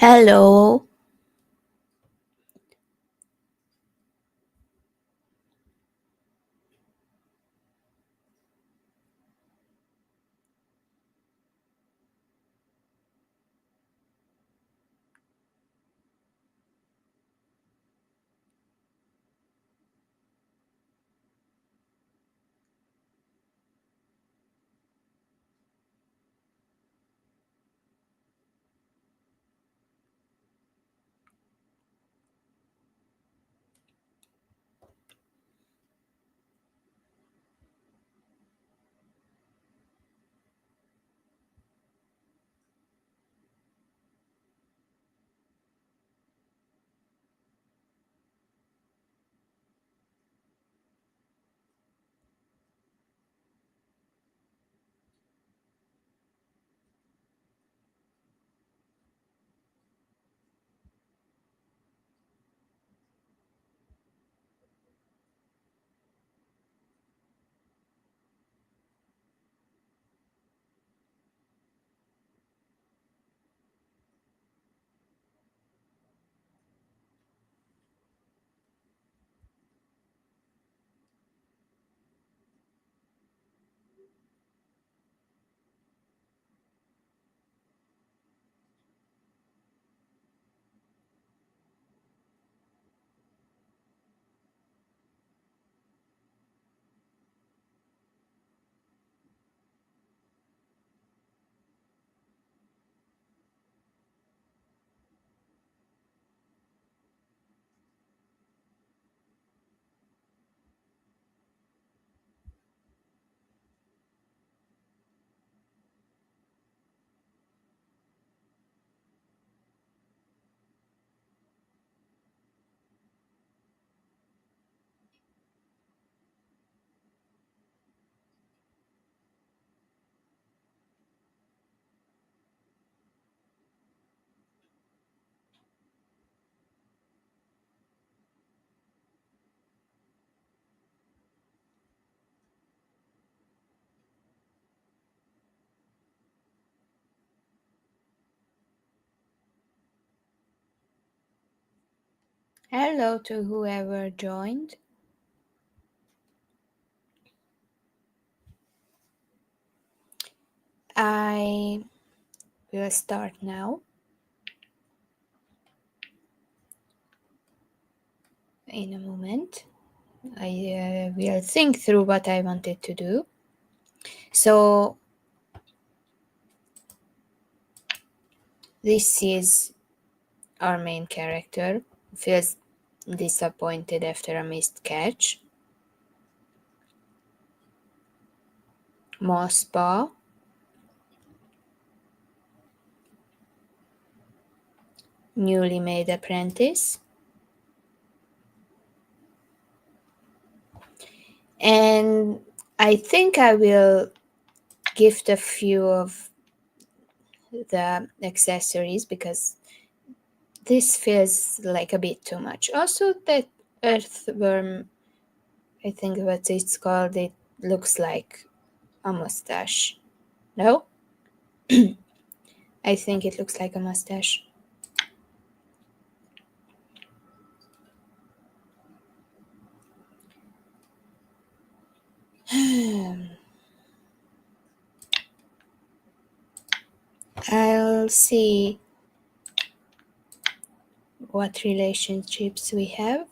Hello. Hello to whoever joined. I will start now. In a moment. I will think through what I wanted to do. So, this is our main character who feels disappointed after a missed catch. Mosspa, newly made apprentice. And I think I will gift a few of the accessories because this feels like a bit too much. Also, that earthworm, I think what it's called, it looks like a mustache. No? I think it looks like a mustache. I'll see what relationships we have.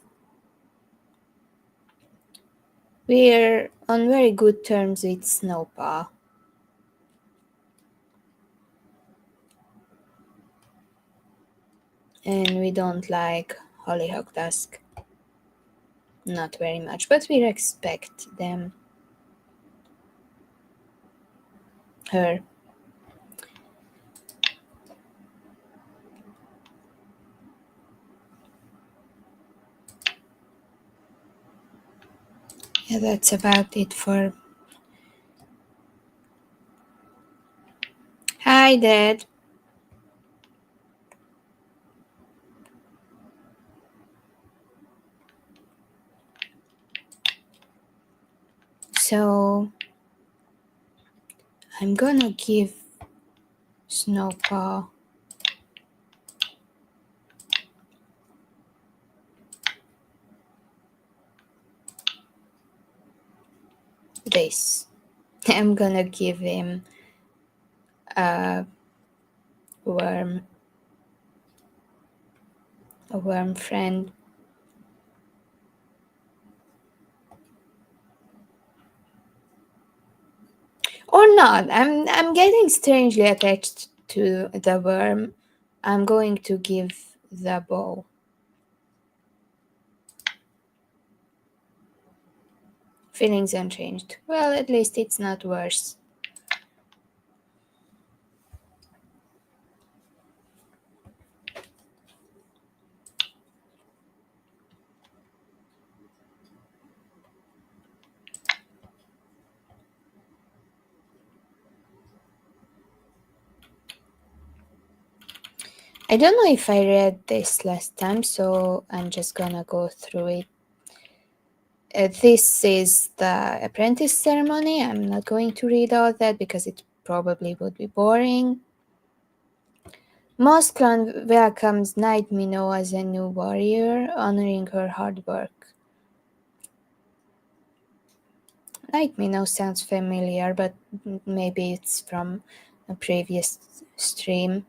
We're on very good terms with Snowpaw. And we don't like Hollyhock Dusk. Not very much, but we respect them. Her. Yeah, that's about it for... Hi, Dad. So, I'm gonna give Snowpaw this. I'm gonna give him a worm, a worm friend. Or not. I'm getting strangely attached to the worm. I'm going to give the bow. Feelings unchanged. Well, at least it's not worse. I don't know if I read this last time, so I'm just gonna go through it. This is the apprentice ceremony. I'm not going to read all that because it probably would be boring. MossClan welcomes Night Minnow as a new warrior, honoring her hard work. Night Minnow sounds familiar, but maybe it's from a previous stream.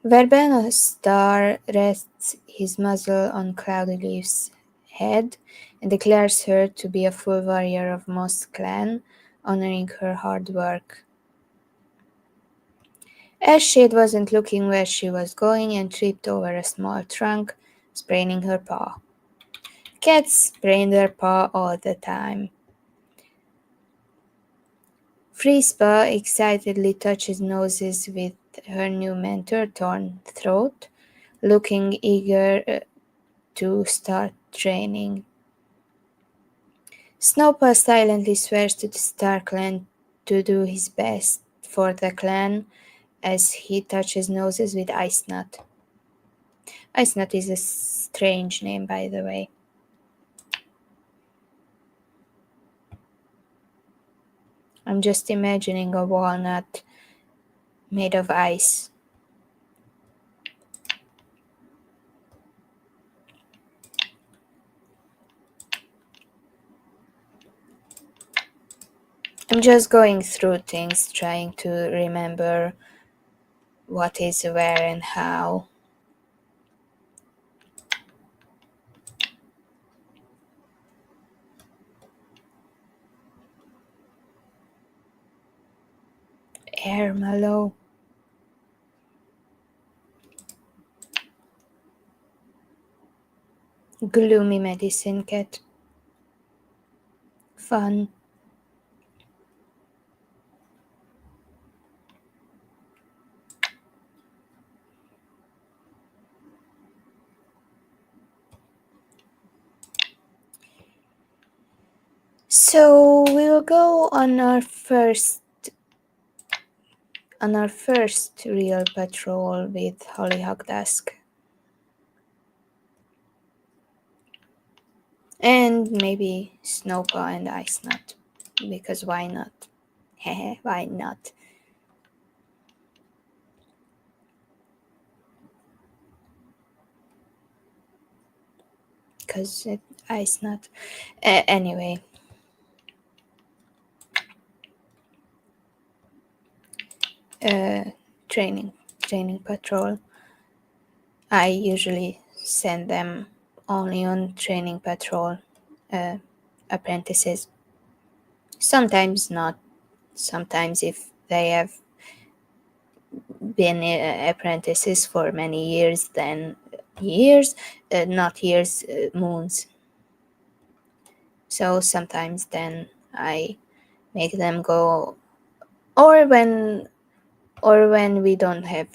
Verbena Star rests his muzzle on Cloudy Leaf's head and declares her to be a full warrior of MossClan, honoring her hard work. Ashade wasn't looking where she was going and tripped over a small trunk, spraining her paw. Cats sprain their paw all the time. Freespa excitedly touches noses with her new mentor, Torn Throat, looking eager to start training. Snowpaw silently swears to the Star Clan to do his best for the clan as he touches noses with Ice Nut. Ice Nut is a strange name, by the way. I'm just imagining a walnut made of ice. I'm just going through things, trying to remember what is where and how. Air Mallow. Gloomy Medicine Cat. Fun. So we'll go on our first real patrol with Hollyhock Dusk. And maybe Snowpaw and Ice Nut. Because why not? Heh, why not? Because Ice Nut. Anyway. Training patrol. I usually send them only on training patrol apprentices. Sometimes not. Sometimes if they have been apprentices for many years, then years, not years, moons. So sometimes then I make them go, or when we don't have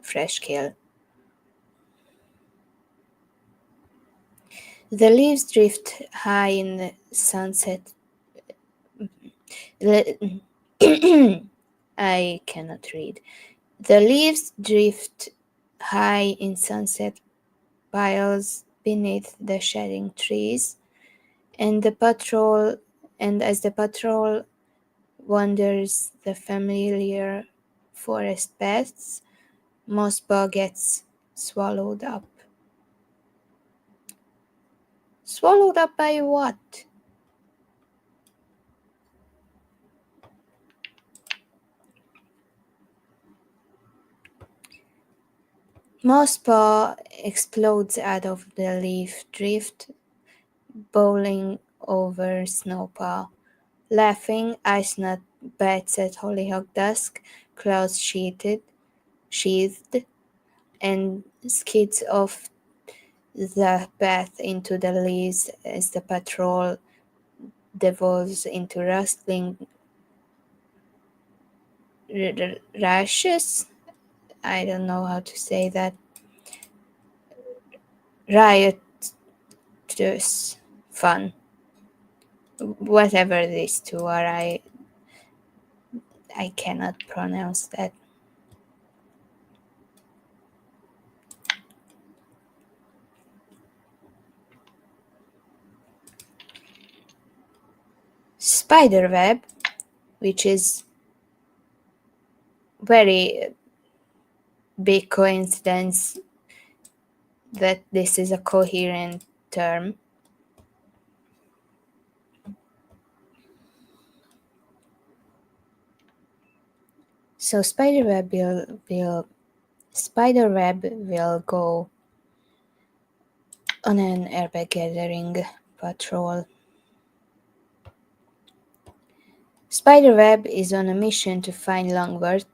fresh kill. The leaves drift high in the sunset. I cannot read. The leaves drift high in sunset piles beneath the shedding trees, and as the patrol wanders the familiar forest paths, Mosspaw gets swallowed up. Swallowed up by what? Mosspaw explodes out of the leaf drift, bowling over Snowpaw. Laughing, Icenut bats at Hollyhock Dusk, claws sheathed, and skids off the path into the leaves as the patrol devolves into rustling rashes. I don't know how to say that. Riotous fun. Whatever these two are, I cannot pronounce that. Spiderweb, which is very big coincidence that this is a coherent term. So Spiderweb will go on an airbag gathering patrol. Spiderweb is on a mission to find Longworth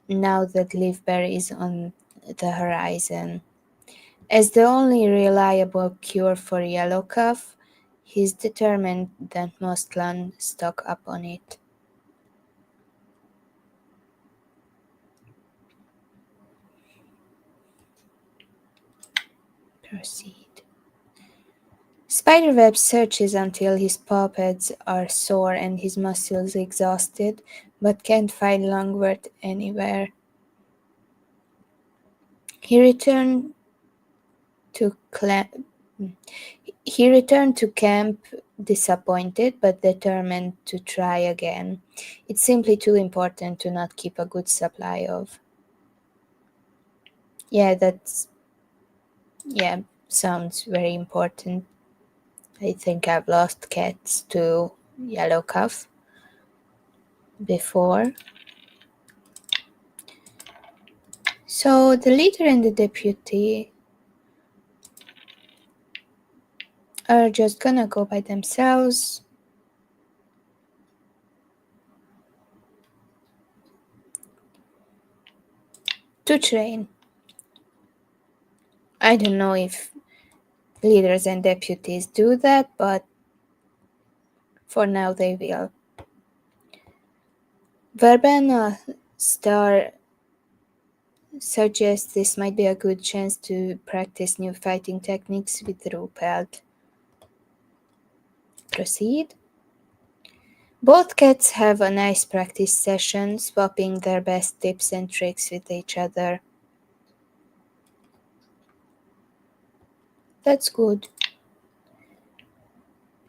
now that Leafberry is on the horizon. As the only reliable cure for yellow cough, he's determined that MossClan stock up on it. Proceed. Spiderweb searches until his paw pads are sore and his muscles exhausted, but can't find Longworth anywhere. He returned to camp disappointed but determined to try again. It's simply too important to not keep a good supply of. Yeah, sounds very important. I think I've lost cats to yellow cough before. So the leader and the deputy are just gonna go by themselves. To train. I don't know if leaders and deputies do that, but for now they will. Verbena Star suggests this might be a good chance to practice new fighting techniques with Rupert. Proceed. Both cats have a nice practice session, swapping their best tips and tricks with each other. That's good.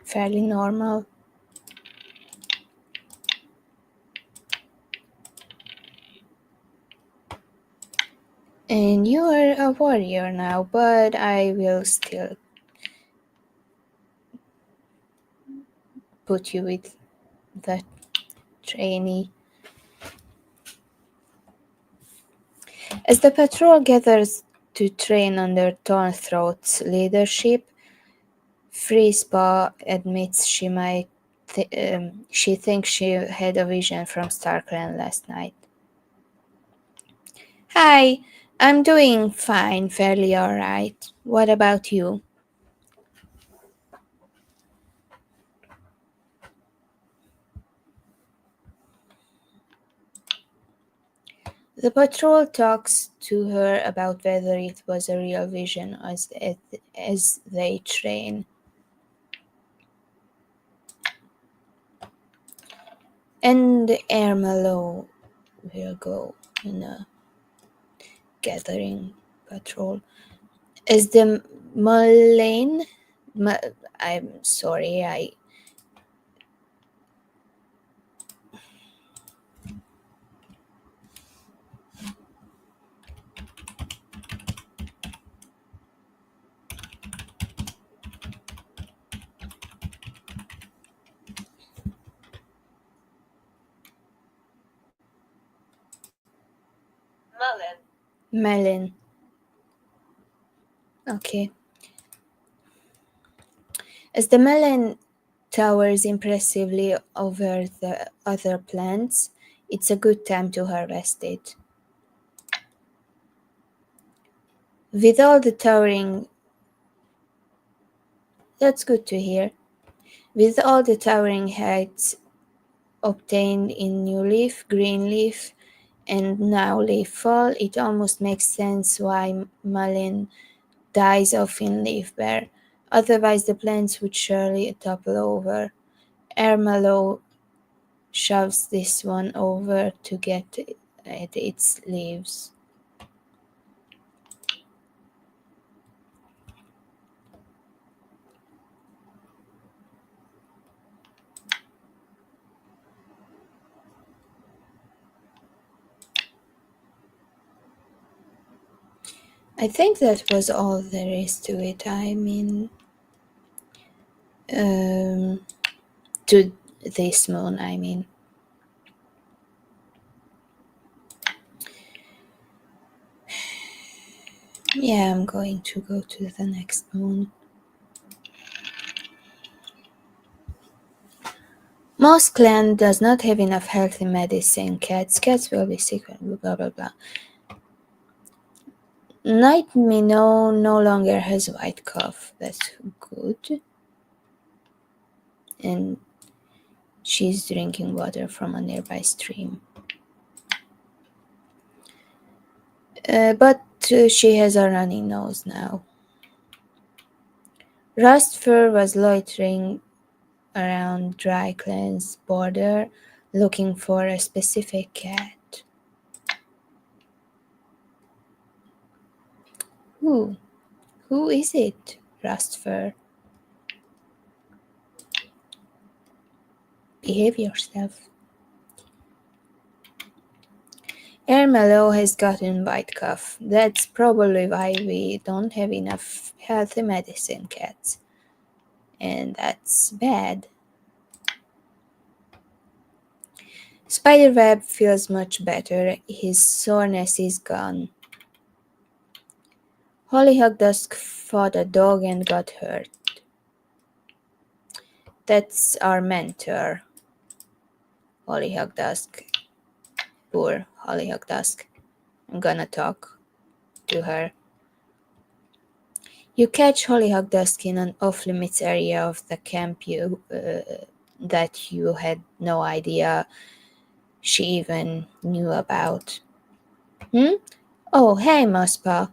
Fairly normal. And you are a warrior now, but I will still put you with the trainee. As the patrol gathers to train under Thornthroat's leadership, Freespaw admits she thinks she had a vision from StarClan last night. Hi, I'm doing fine, fairly alright. What about you? The patrol talks to her about whether it was a real vision as they train. And Ermelo will go in a gathering patrol. As the Mulane, I'm sorry, Melon. Okay. As the melon towers impressively over the other plants, it's a good time to harvest it. With all the towering, that's good to hear. With all the towering heights obtained in new leaf, green leaf, and now leaf fall, it almost makes sense why mullein dies off in leaf bare. Otherwise, the plants would surely topple over. Ermelo shoves this one over to get at its leaves. I think that was all there is to it. I mean, um, to this moon, I mean. Yeah, I'm going to go to the next moon. MossClan does not have enough healthy medicine. Cats will be sick, blah blah blah. Night Minnow no longer has white cough. That's good. And she's drinking water from a nearby stream. But she has a runny nose now. Rustfur was loitering around Dryclan's border looking for a specific cat. Who? Who is it? Rustfur. Behave yourself. Ermelo has gotten white cough. That's probably why we don't have enough healthy medicine cats. And that's bad. Spiderweb feels much better. His soreness is gone. Hollyhock Dusk fought a dog and got hurt. That's our mentor, Hollyhock Dusk. Poor Hollyhock Dusk. I'm gonna talk to her. You catch Hollyhock Dusk in an off-limits area of the camp that you had no idea she even knew about. Hmm? Oh, hey, Mospa.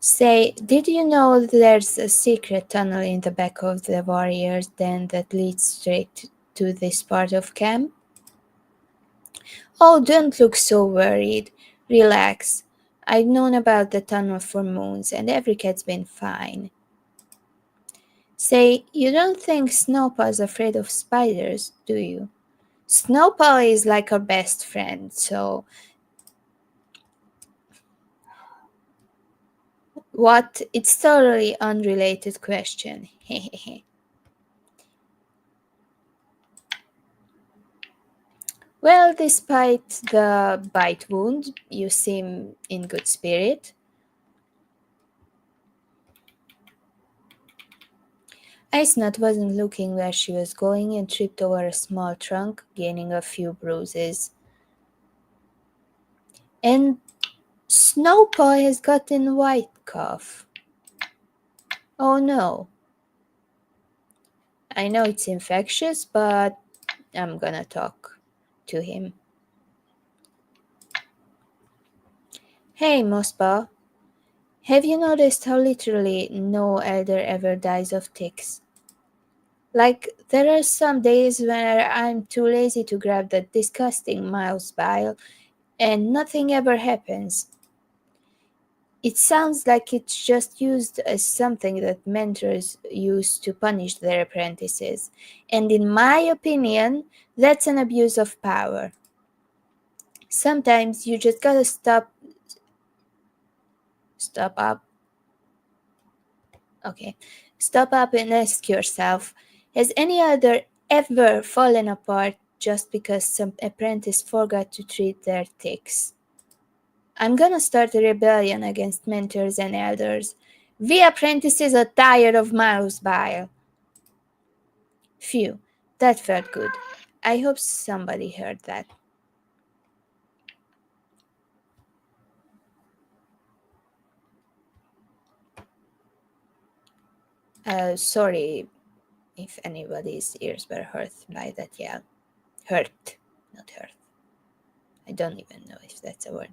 Say, did you know there's a secret tunnel in the back of the warrior's den that leads straight to this part of camp? Oh, don't look so worried. Relax. I've known about the tunnel for moons, and every cat's been fine. Say, you don't think Snowpaw's afraid of spiders, do you? Snowpaw is like our best friend, so what? It's totally unrelated question. Well, despite the bite wound, you seem in good spirit. Ice Nut wasn't looking where she was going and tripped over a small trunk, gaining a few bruises. And Snowpaw has gotten white cough. Oh no. I know it's infectious, but I'm gonna talk to him. Hey, Mospa, have you noticed how literally no elder ever dies of ticks? Like, there are some days where I'm too lazy to grab that disgusting mouse bile, and nothing ever happens. It sounds like it's just used as something that mentors use to punish their apprentices. And in my opinion, that's an abuse of power. Sometimes you just gotta stop up. Okay. Stop up and ask yourself, has any other ever fallen apart just because some apprentice forgot to treat their ticks? I'm gonna start a rebellion against mentors and elders. We apprentices are tired of mouse bile. Phew, that felt good. I hope somebody heard that. Sorry if anybody's ears were hurt by that yell. Hurt, not hurt. I don't even know if that's a word.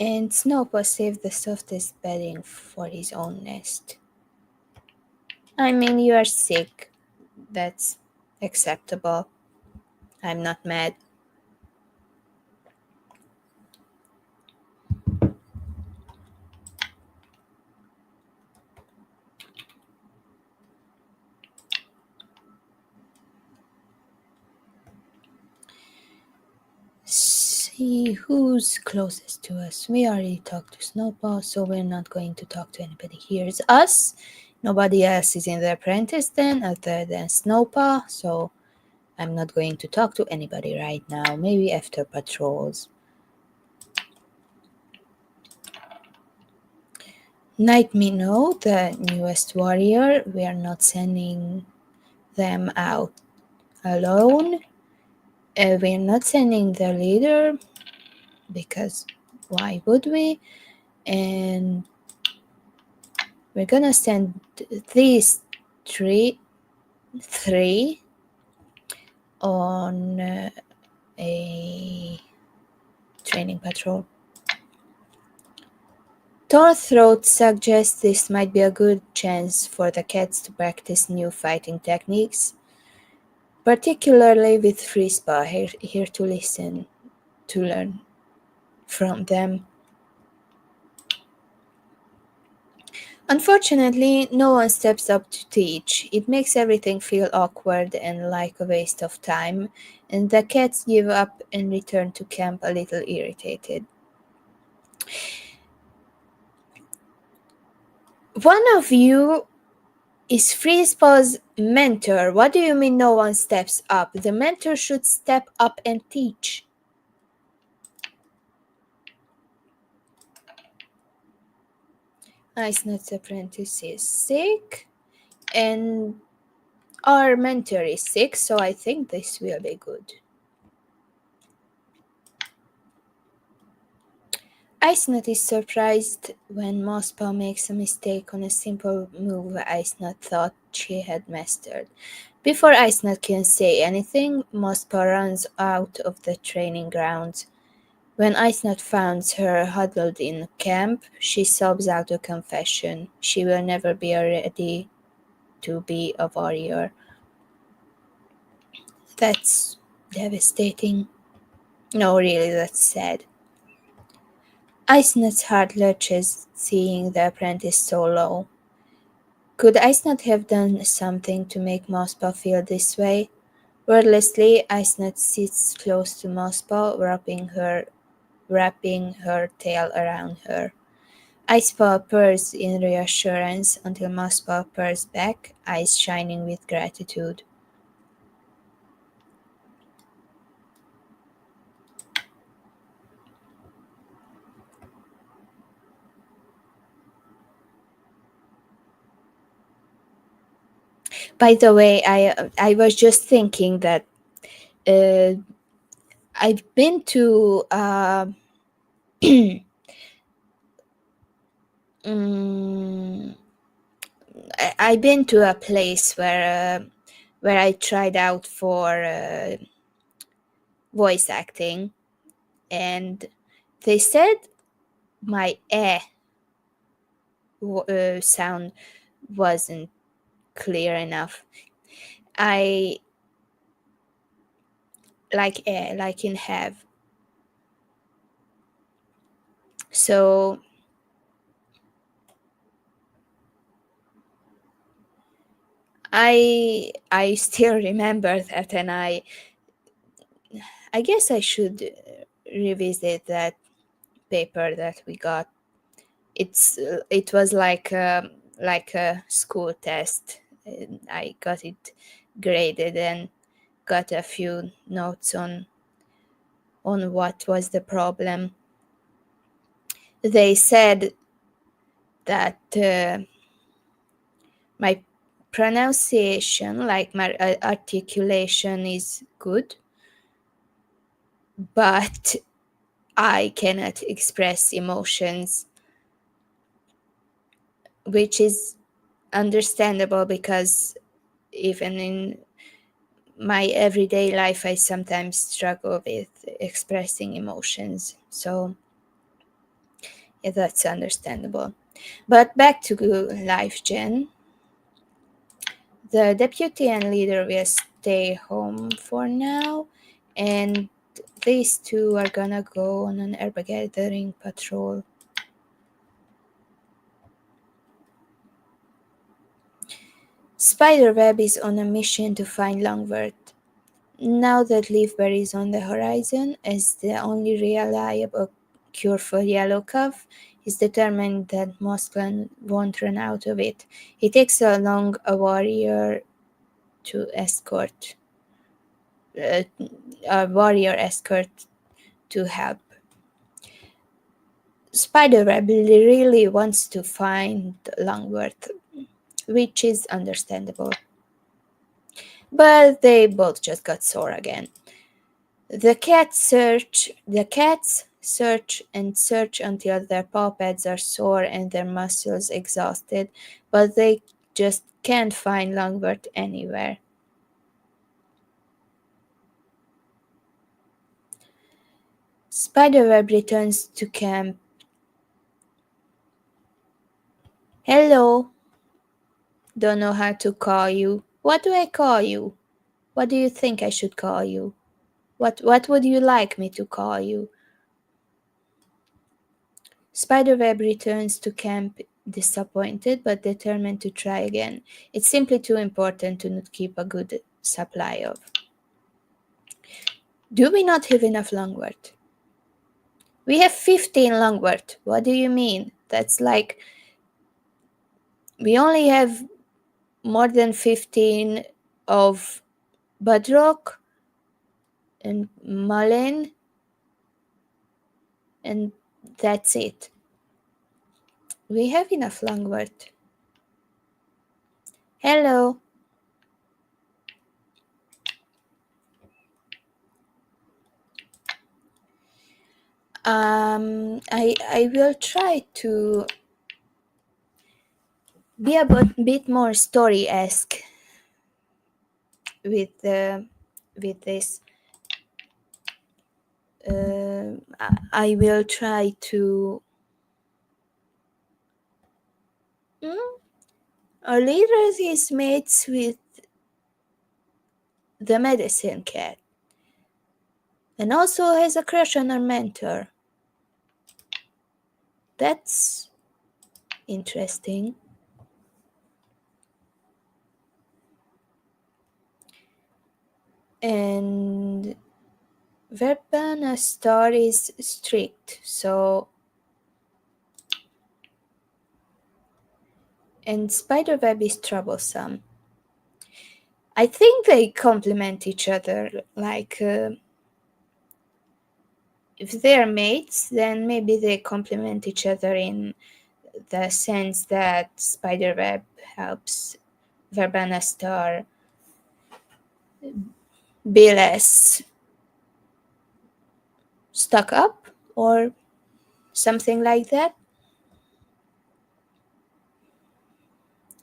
And Snowpaw saved the softest bedding for his own nest. I mean, you are sick. That's acceptable. I'm not mad. See who's closest to us. We already talked to Snowpaw, so we're not going to talk to anybody here. It's us. Nobody else is in the apprentice then other than Snowpaw, so I'm not going to talk to anybody right now. Maybe after patrols. Night Minnow, the newest warrior. We are not sending them out alone. We're not sending the leader because why would we? And we're gonna send these three on a training patrol. Throat suggests this might be a good chance for the cats to practice new fighting techniques, particularly with Freespa here to listen, to learn from them. Unfortunately, no one steps up to teach. It makes everything feel awkward and like a waste of time, and the cats give up and return to camp a little irritated. One of you is Freespa's mentor. What do you mean no one steps up? The mentor should step up and teach. Ice Nut's apprentice is sick, and our mentor is sick, so I think this will be good. Ice Nut is surprised when Mosspaw makes a mistake on a simple move Ice Nut thought she had mastered. Before Ice Nut can say anything, Mosspaw runs out of the training grounds. When Ice Nut finds her huddled in camp, she sobs out a confession. She will never be ready to be a warrior. That's devastating. No, really, that's sad. Ice Nut's heart lurches, seeing the apprentice so low. Could Ice Nut have done something to make Mosspaw feel this way? Wordlessly, Ice Nut sits close to Mosspaw, wrapping her tail around her. Icepaw purrs in reassurance until Mosspaw purrs back, eyes shining with gratitude. By the way, I was just thinking that uh, I've been to mm, I've been to a place where I tried out for voice acting, and they said my sound wasn't clear enough. I like in have. So I still remember that, and I guess I should revisit that paper that we got. It was like a school test. And I got it graded and got a few notes on what was the problem. They said that my pronunciation, like my articulation, is good, but I cannot express emotions, which is understandable because even in my everyday life, I sometimes struggle with expressing emotions. So, yeah, that's understandable. But back to LifeGen. The deputy and leader will stay home for now, and these two are gonna go on an herb gathering patrol. Spiderweb is on a mission to find Longworth. Now that Leafberry is on the horizon as the only reliable cure for yellow cough, he's determined that MossClan won't run out of it. He takes along a warrior to escort, uh, a warrior escort to help. Spiderweb really wants to find Longworth, which is understandable. But they both just got sore again. The cats search and search until their paw pads are sore and their muscles exhausted, but they just can't find Longworth anywhere. Spiderweb returns to camp. Hello, don't know how to call you. What do I call you? What do you think I should call you? What would you like me to call you? Spiderweb returns to camp disappointed but determined to try again. It's simply too important to not keep a good supply of. Do we not have enough Longworth? We have 15 Longworth. What do you mean? That's like we only have more than 15 of Budrock and Mullen, and that's it. We have enough Longworth. Hello. I will try to be a bit more story-esque with this. I will try to. Our leader is mates with the medicine cat, and also has a crush on our mentor. That's interesting. And Verbana star is strict, so and Spiderweb is troublesome. I think they complement each other. Like if they're mates, then maybe they complement each other in the sense that Spiderweb helps Verbana star be less stuck up or something like that.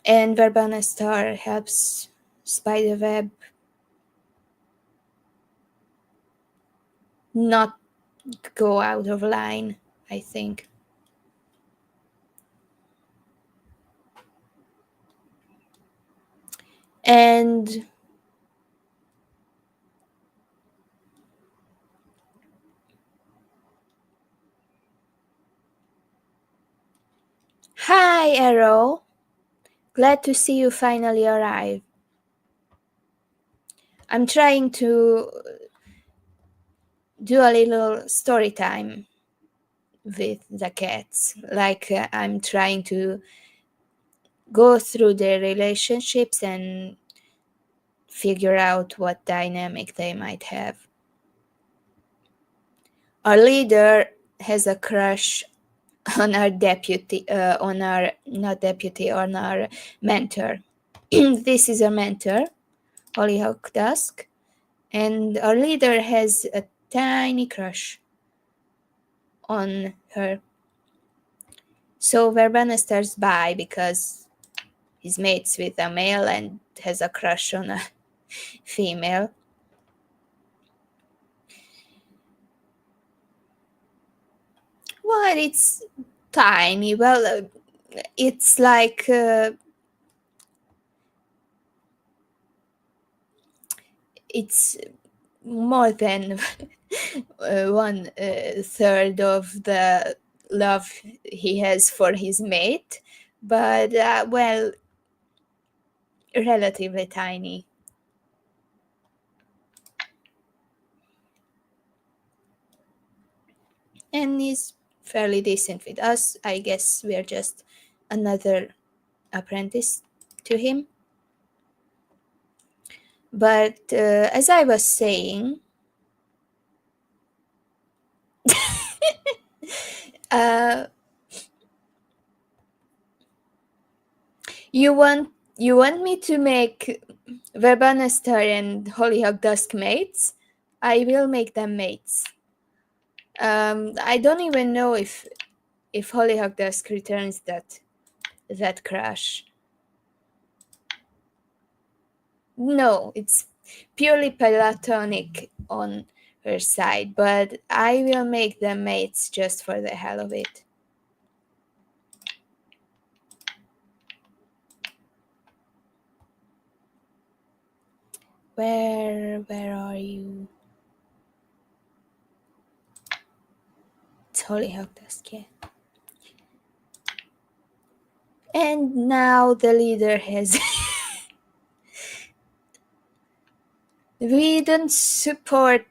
And Verbana star helps Spiderweb not go out of line, I think. And hi, Arrow. Glad to see you finally arrive. I'm trying to do a little story time with the cats. Like I'm trying to go through their relationships and figure out what dynamic they might have. Our leader has a crush on our deputy, on our, not deputy, on our mentor. This is our mentor, Hollyhock Dusk, and our leader has a tiny crush on her. So Verbena starts by because he's mates with a male and has a crush on a female. Well, it's tiny. Well, it's like it's more than one third of the love he has for his mate, but well, relatively tiny. And he's fairly decent with us. I guess we're just another apprentice to him. But as I was saying, uh, you want me to make Verbanester and Hollyhock Dusk mates? I will make them mates. I don't even know if Hollyhock Dusk returns that crush. No, it's purely platonic on her side, but I will make them mates just for the hell of it. Where are you? It's Hollyhock Dusk, yeah. And now the leader has we don't support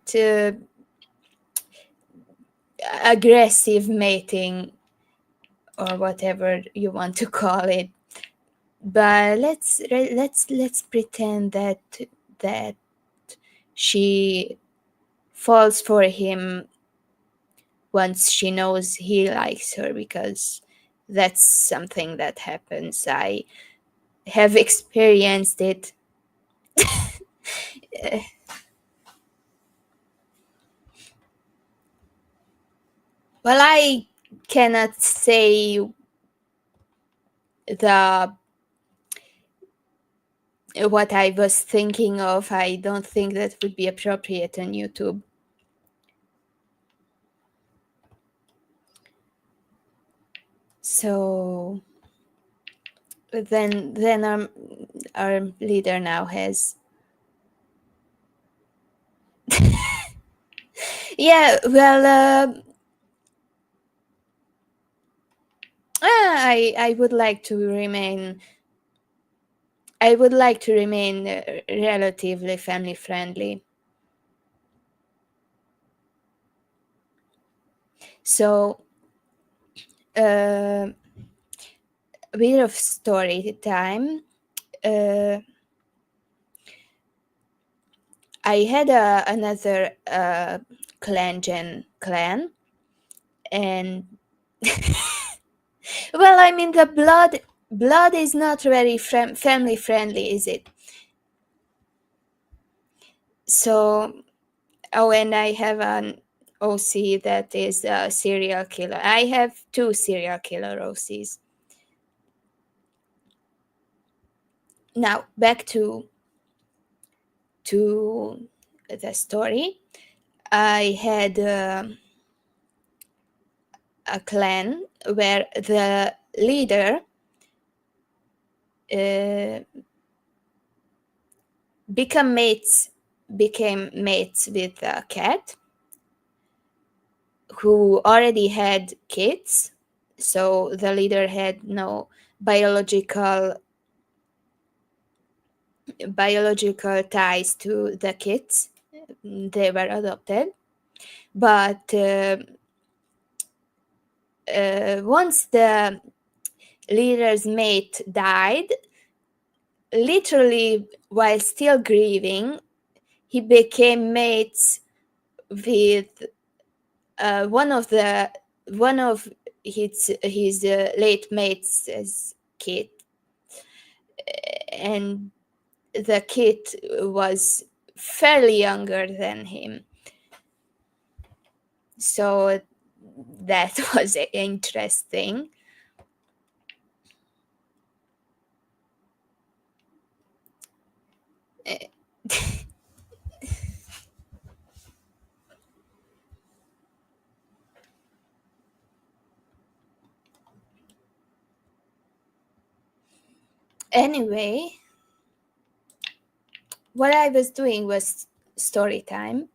aggressive mating or whatever you want to call it, but let's pretend that she falls for him once she knows he likes her, because that's something that happens. I have experienced it. Well, I cannot say the what I was thinking of. I don't think that would be appropriate on YouTube. So then our leader now has yeah, well, I would like to remain. I would like to remain relatively family friendly. So, a bit of story time. I had another clan, and well, I mean the blood is not very family friendly, is it? So, oh, and I have an OC that is a serial killer. I have two serial killer OCs. Now back to the story. I had a clan where the leader uh, became mates with a cat who already had kids. So the leader had no biological ties to the kids. They were adopted. But once the leader's mate died, literally, while still grieving, he became mates with one of his late mates' kid, and the kid was fairly younger than him. So that was interesting. Anyway, what I was doing was story time.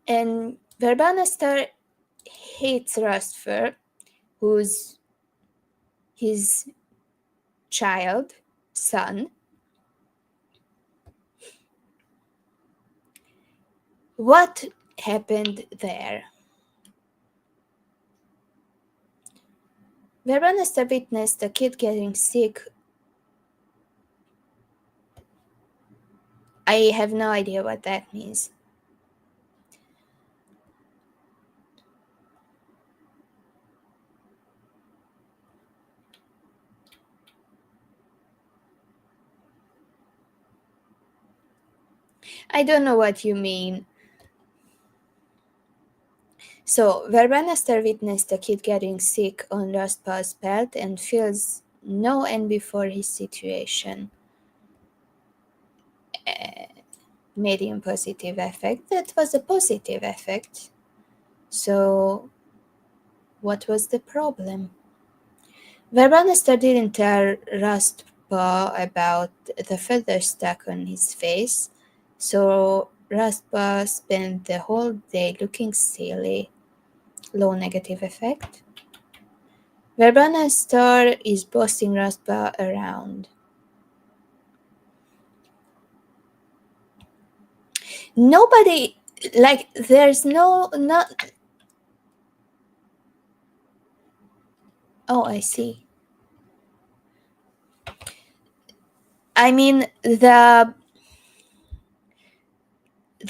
And Verbanester hates Rustfur, who's his son. What happened there? Verbanester witnessed a kid getting sick. I have no idea what that means. I don't know what you mean. So, Verbanester witnessed a kid getting sick on Rustpa's belt and feels no envy for his situation. Medium positive effect. That was a positive effect. So, what was the problem? Verbanester didn't tell Rustpa about the feather stuck on his face, so Rustpa spent the whole day looking silly. Low negative effect. Verbanester is bossing Rustpa around. Nobody, like, there's not. Oh, I see. I mean,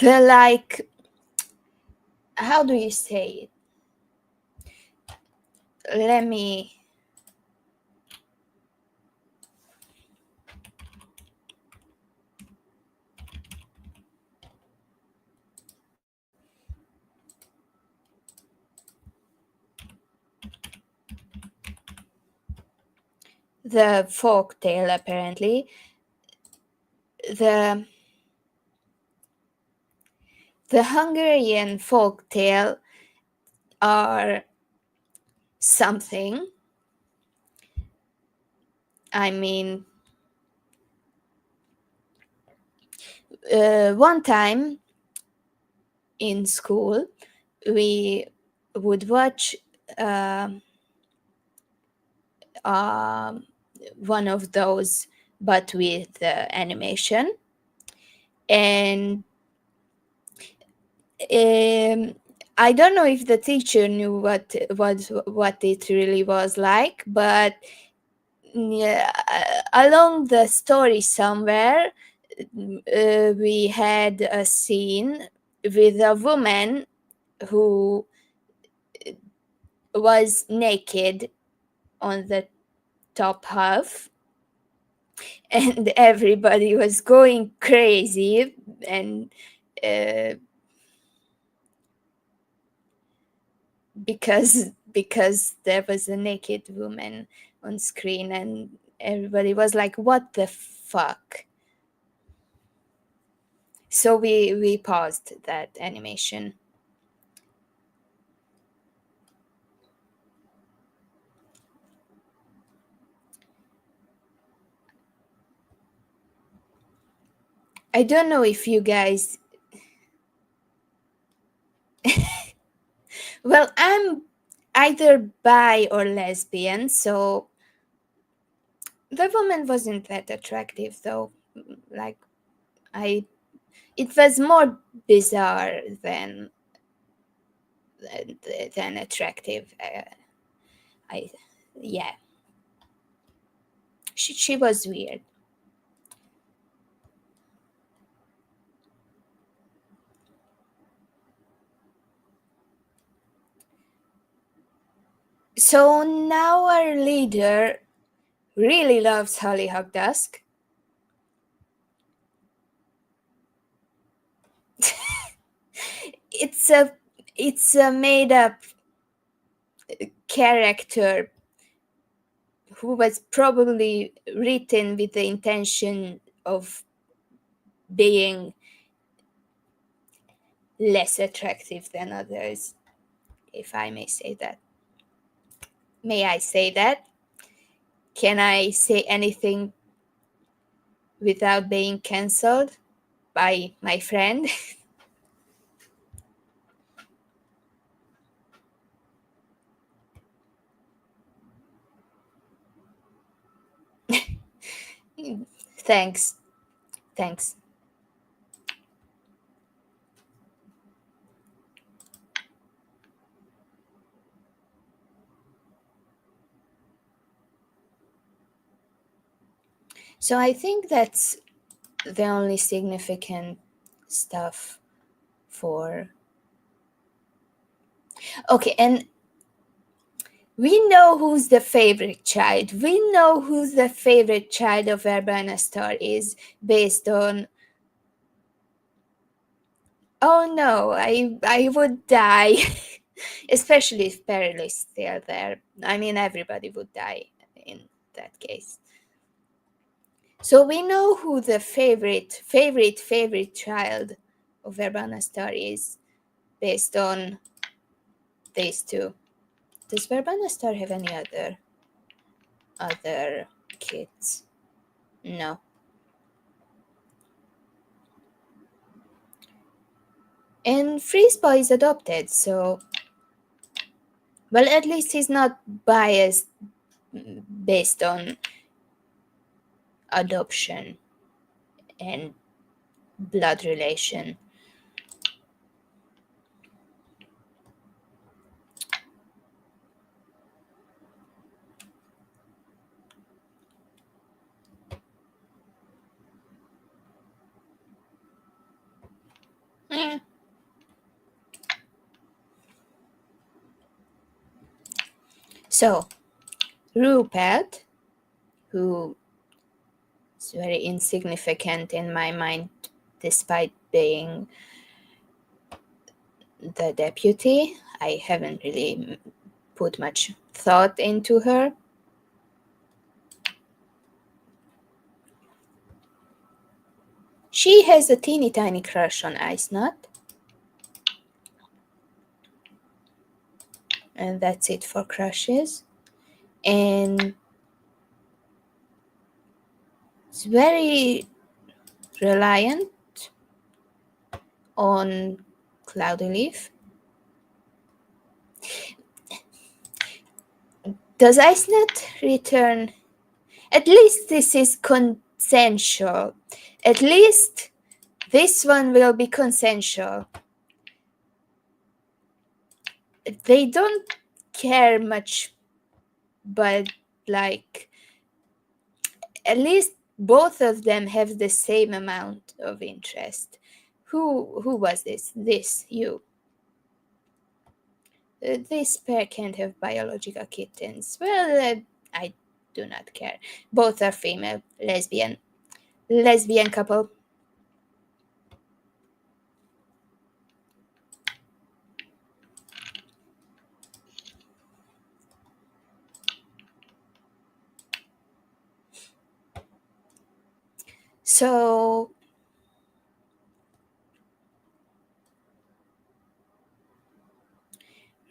like, how do you say it? Let me. The folk tale, apparently. The Hungarian folk tale are something. I mean, one time in school, we would watch uh, uh, one of those, but with animation. And I don't know if the teacher knew what it really was like, but yeah, along the story somewhere, we had a scene with a woman who was naked on the top half, and everybody was going crazy, and uh, because there was a naked woman on screen, and everybody was like, what the fuck? So we paused that animation. I don't know if you guys. Well, I'm either bi or lesbian, so the woman wasn't that attractive, though. Like, it was more bizarre than attractive. I Yeah. She was weird. So now our leader really loves Hollyhock Dusk. It's a made up character who was probably written with the intention of being less attractive than others, if I may say that. May I say that? Can I say anything without being cancelled by my friend? Thanks. Thanks. So I think that's the only significant stuff for. Okay, and we know who's the favorite child. We know who's the favorite child of Urbana Star is based on. Oh no, I would die. Especially if Peril is still there. I mean, everybody would die in that case. So we know who the favorite child of Urbana Star is based on these two. Does Urbana Star have any other kids? No. And Freezeboy is adopted, so well, at least he's not biased based on adoption and blood relation. Eh. So, Rupert, who is very insignificant in my mind despite being the deputy, I haven't really put much thought into her. She has a teeny tiny crush on Ice Nut. And that's it for crushes. And it's very reliant on Cloudy Leaf. Does Ice Nut return? At least this is consensual. At least this one will be consensual. They don't care much, but like at least both of them have the same amount of interest. Who was this? This you. This pair can't have biological kittens. Well, I do not care. Both are female, lesbian couple. So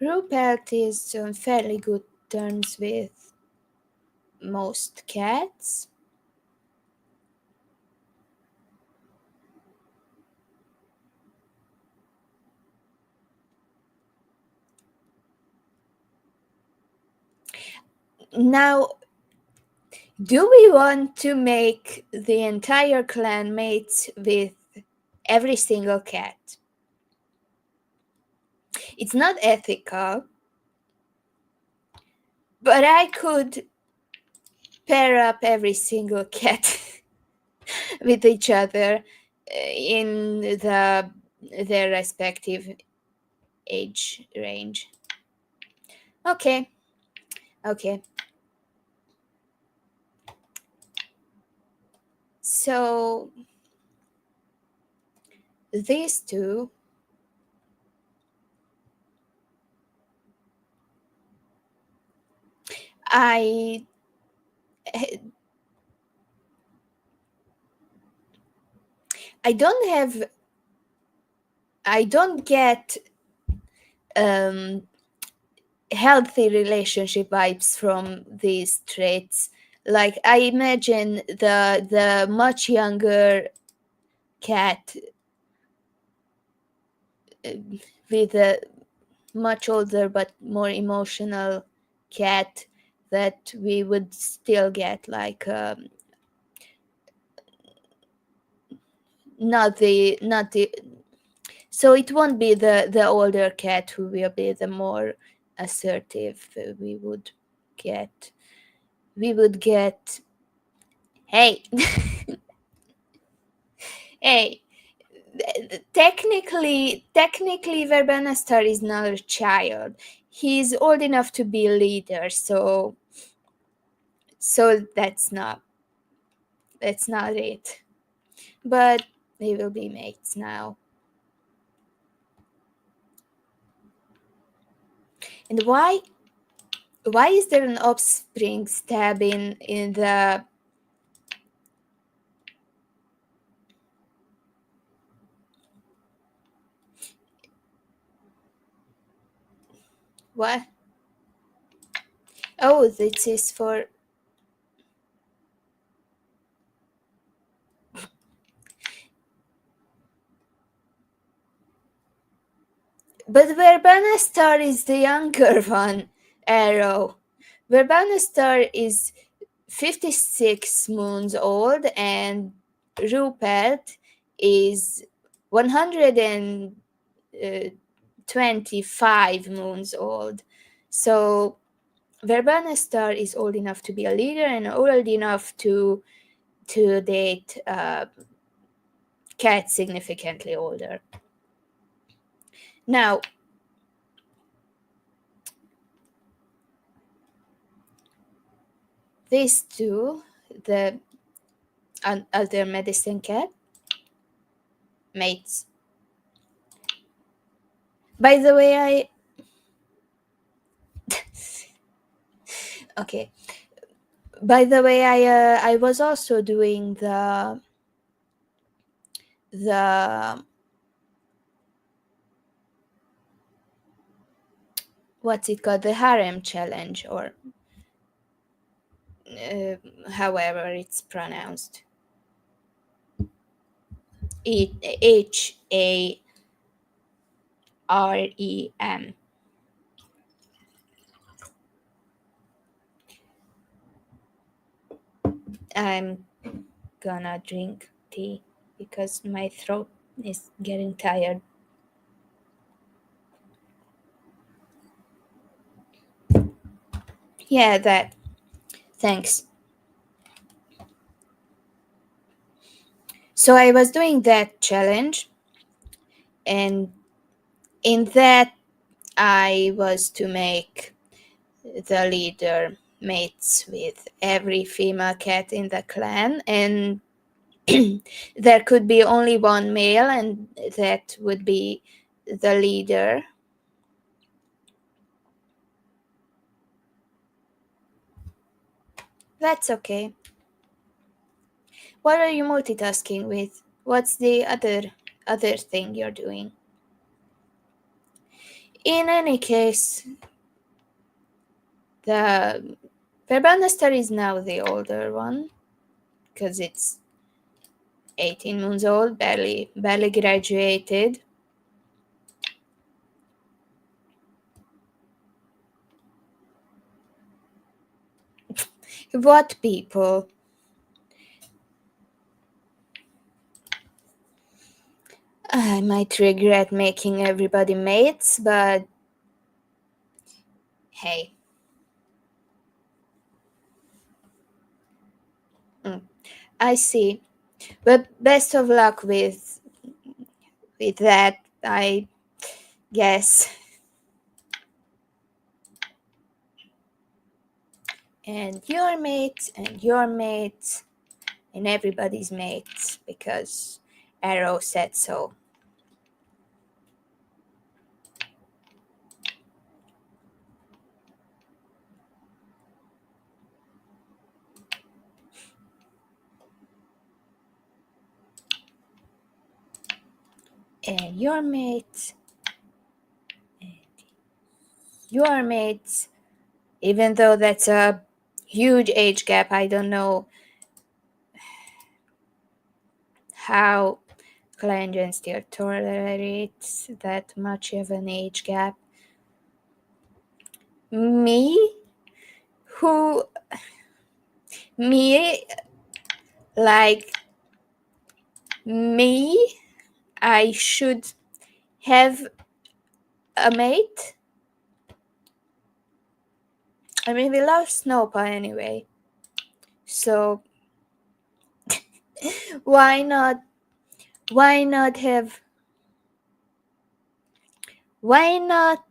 Rupert is on fairly good terms with most cats. Now, do we want to make the entire clan mates with every single cat? It's not ethical, but I could pair up every single cat with each other in their respective age range. Okay, okay. So these two, I I don't have I don't get um, healthy relationship vibes from these traits. Like I imagine the much younger cat uh, with a much older but more emotional cat that we would still get like not the so it won't be the older cat who will be the more assertive. Get we would get hey hey, technically Verbanastar is not a child. He's old enough to be a leader, so that's not it. But they will be mates now. And why is there an offspring stab in the what? Oh, this is for. But Verbanastar is the younger one, Arrow. Verbanastar is 56 moons old, and Rupert is 125 moons old. So Verbanastar is old enough to be a leader and old enough to date cats significantly older. Now, these two, the other medicine cat mates. By the way, okay. By the way, I was also doing the what's it called, the harem challenge, or however it's pronounced. HAREM. I'm gonna drink tea because my throat is getting tired. Yeah, that. Thanks. So I was doing that challenge, and in that I was to make the leader mates with every female cat in the clan, and there could be only one male, and that would be the leader. That's okay. What are you multitasking with? What's the other thing you're doing? In any case, the Verbanastar is now the older one because it's 18 months old, barely graduated. What people? I might regret making everybody mates, but hey. I see. But best of luck with that, I guess. And your mate, and your mate, and everybody's mate, because Arrow said so. And your mate, and your mate, even though that's a huge age gap, I don't know how ClanGen still tolerates that much of an age gap. Me? Who? Me? Like, me? I should have a mate? I mean, we love Snowpa anyway. So, why not? Why not have? Why not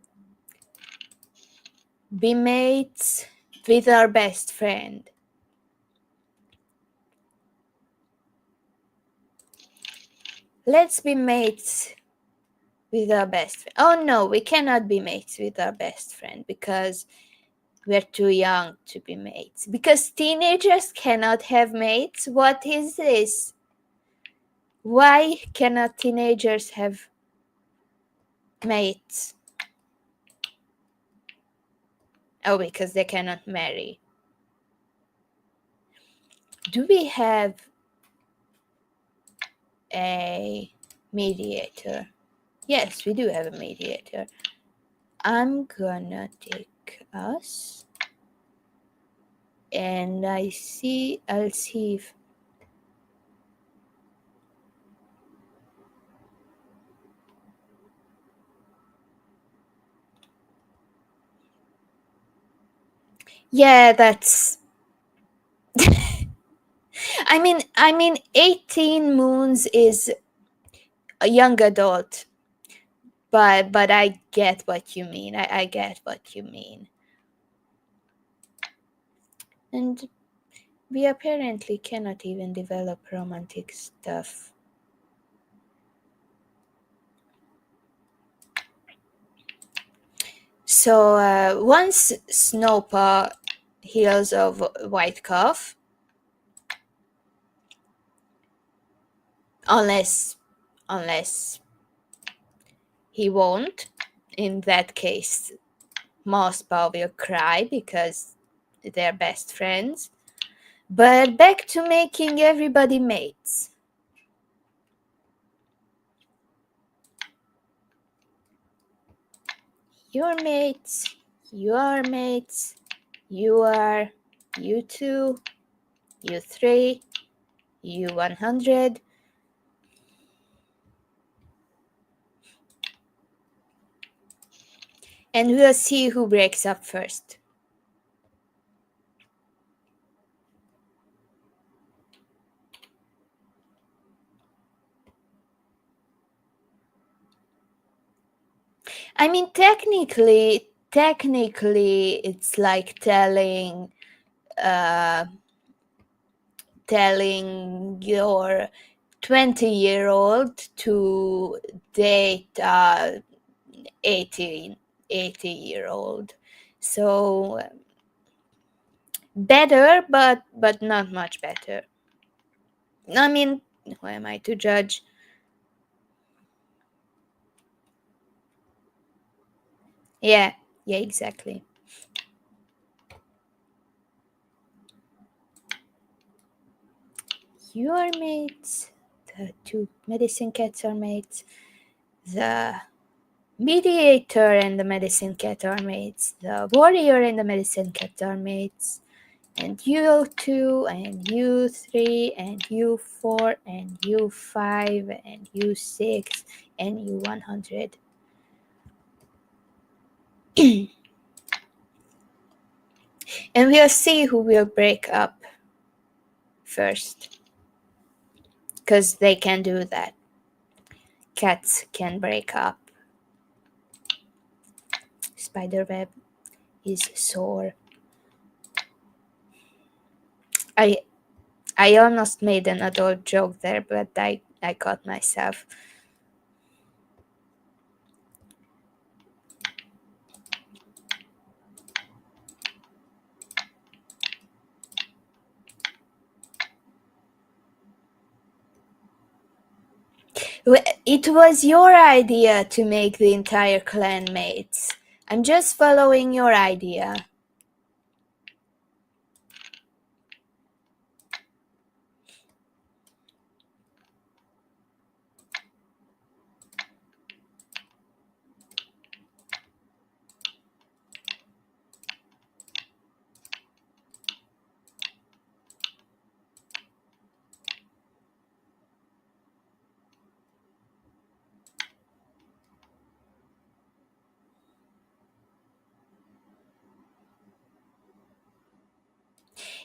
be mates with our best friend? Let's be mates with our best friend. Oh no, we cannot be mates with our best friend because we're too young to be mates. Because teenagers cannot have mates? What is this? Why cannot teenagers have mates? Oh, because they cannot marry. Do we have a mediator? Yes, we do have a mediator. I'm gonna take us. And I'll see if yeah, that's I mean 18 moons is a young adult, but I get what you mean. I get what you mean. And we apparently cannot even develop romantic stuff. So once Snowpa heals of white cough, unless he won't, in that case Mosspa will cry because they're best friends. But back to making everybody mates. Your mates, your mates, you are, you two, you three, you 100. And we'll see who breaks up first. I mean, technically, it's like telling your 20-year-old to date 80-year-old. So better, but not much better. I mean, who am I to judge? Yeah, exactly. You are mates. The two medicine cats are mates. The mediator and the medicine cat are mates. The warrior and the medicine cat are mates. And you 2, and you 3, and you 4, and you 5, and you 6, and you 100. And we'll see who will break up first. because they can do that. Cats can break up. Spiderweb is sore. I I almost made an adult joke there, but I caught myself. It was your idea to make the entire clan mates. I'm just following your idea.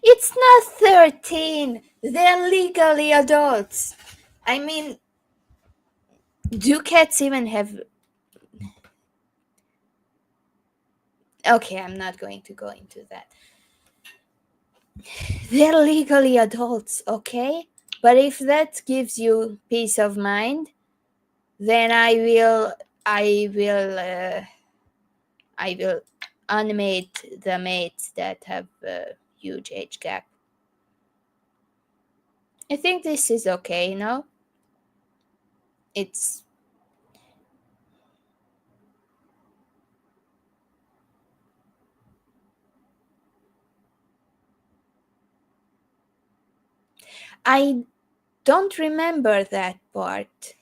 It's not 13. They're legally adults. I mean, do cats even have. Okay, I'm not going to go into that. They're legally adults, okay? But if that gives you peace of mind, then I will, I will unmate the mates that have a huge age gap. I think this is okay, no? It's. I don't remember that part.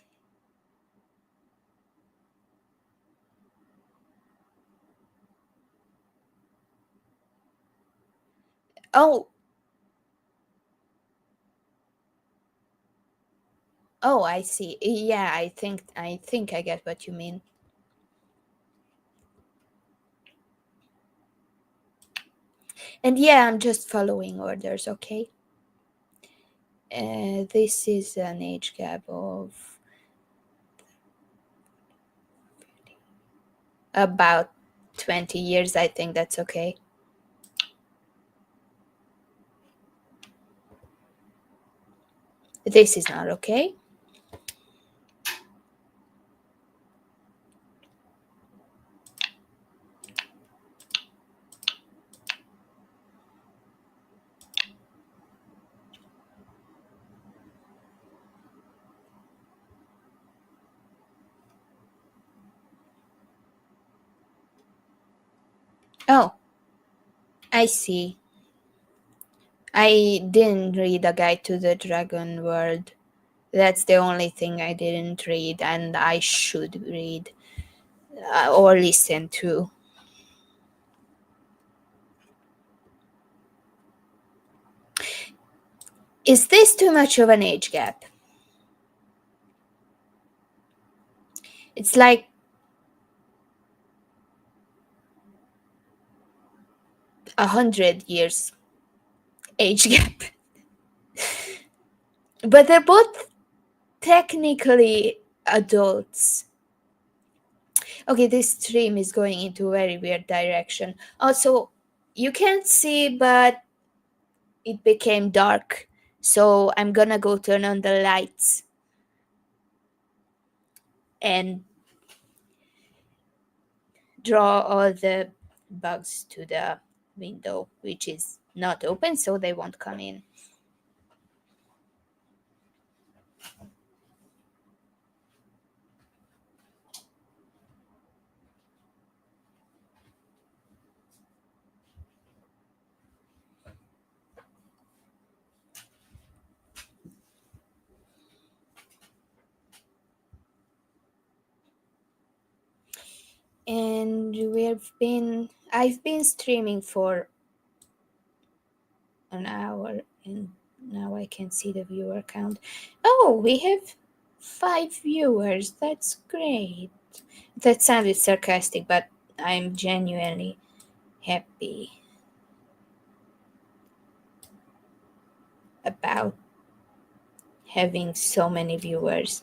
Oh, oh, I see. Yeah, I think I get what you mean. And yeah, I'm just following orders, okay? This is an age gap of about 20 years. I think that's okay. This is not okay. Oh, I see. I didn't read a guide to the dragon world. That's the only thing I didn't read, and I should read or listen to. Is this too much of an age gap? It's like 100 years age gap. But they're both technically adults. Okay, this stream is going into a very weird direction. Also, you can't see, but it became dark. So I'm gonna go turn on the lights and draw all the bugs to the window, which is not open, so they won't come in. And I've been streaming for an hour, and now I can see the viewer count. Oh, we have 5 viewers. That's great. That sounded sarcastic, but I'm genuinely happy about having so many viewers.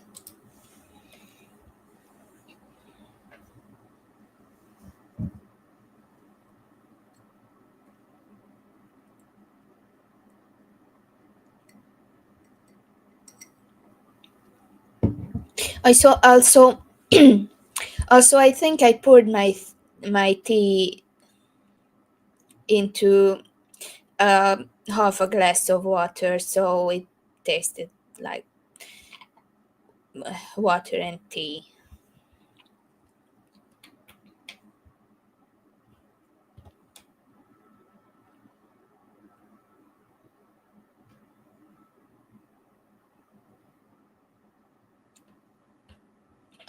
I saw also also I think I poured my tea into half a glass of water, so it tasted like water and tea.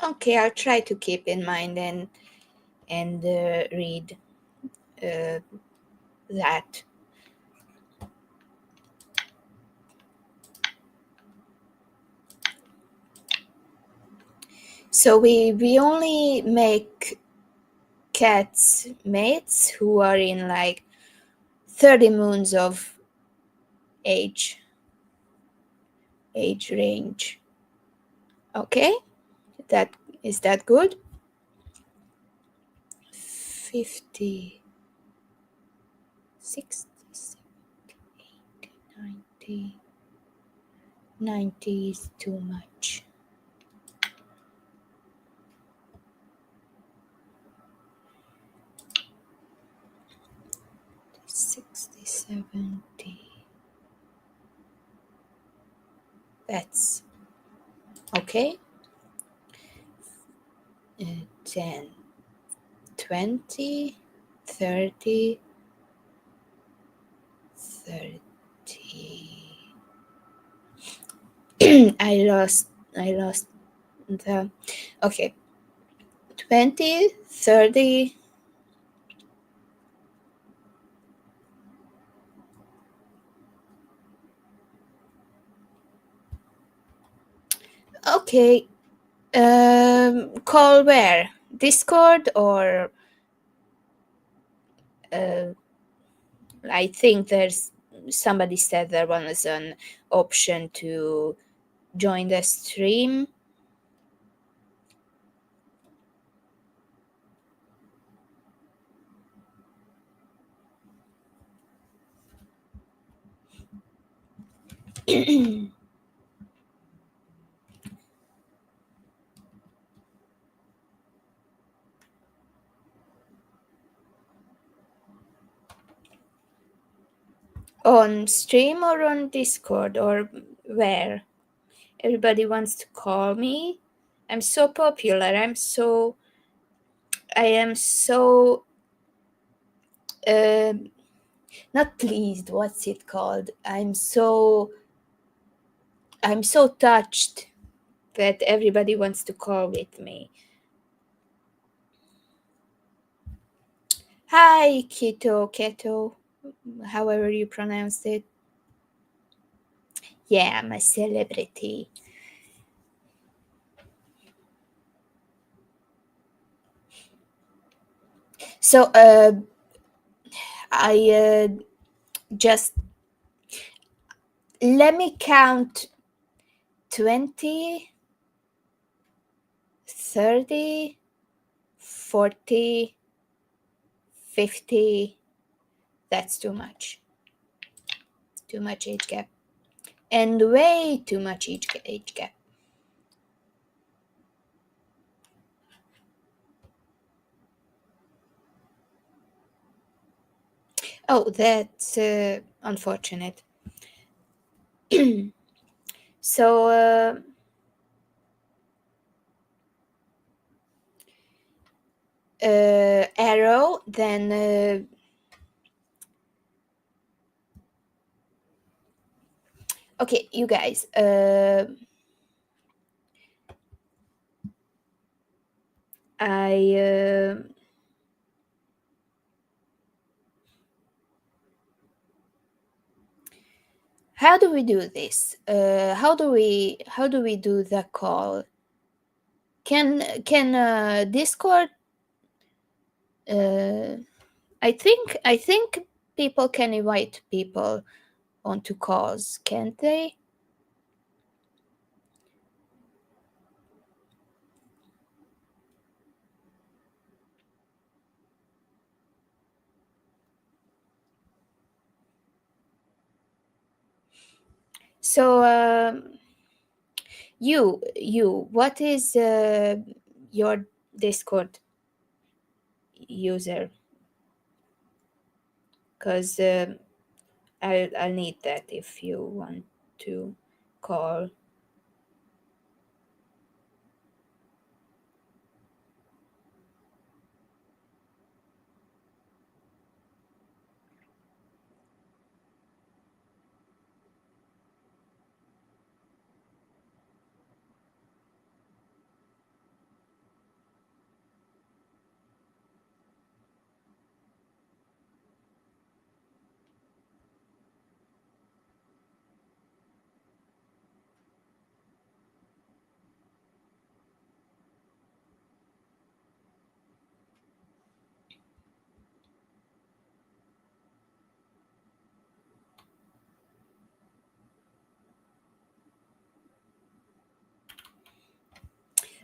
Okay, I'll try to keep in mind and read uh, that. So we only make cats mates who are in like 30 moons of age range. Okay, that is that good? 50, 60, 70, 80, 90. 90 is too much. 60, 70. That's okay. 10, 20, 30, 30. I lost the, okay, 20, 30. Okay, call where? Discord or uh, I think there's somebody said there was an option to join the stream. On stream or on Discord or where? Everybody wants to call me. I'm so popular. I am so uh, not pleased. What's it called? I'm so touched that everybody wants to call with me. Hi, Keto, however you pronounce it. Yeah, I'm a celebrity. So, I just let me count 20, 30, 40, 50. That's too much. Too much age gap. And way too much age gap. Oh, that's unfortunate. So, arrow, then okay, you guys. How do we do this? How do we do the call? Can Discord? Uh, I think people can invite people onto calls, can't they? So you, what is your Discord user? Because I'll need that if you want to call.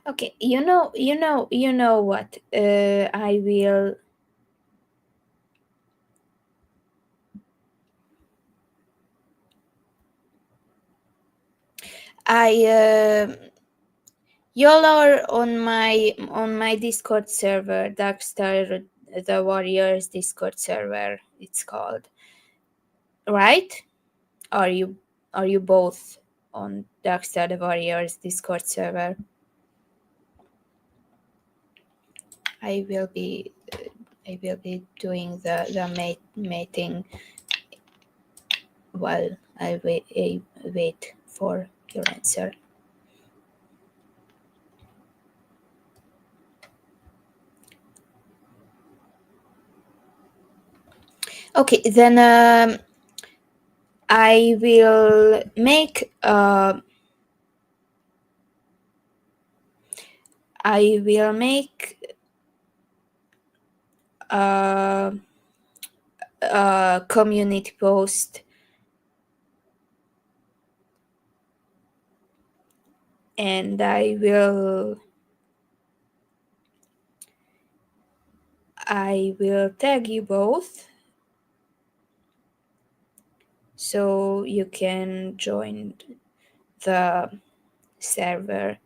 Okay, you know what? I will. I Y'all are on my Discord server, Darkstar the Warriors Discord server. It's called, right? Are you are you both on Darkstar the Warriors Discord server? I will be doing the mating while I wait for your answer. Okay, then I will make I will make uh, a community post, and I will tag you both so you can join the server.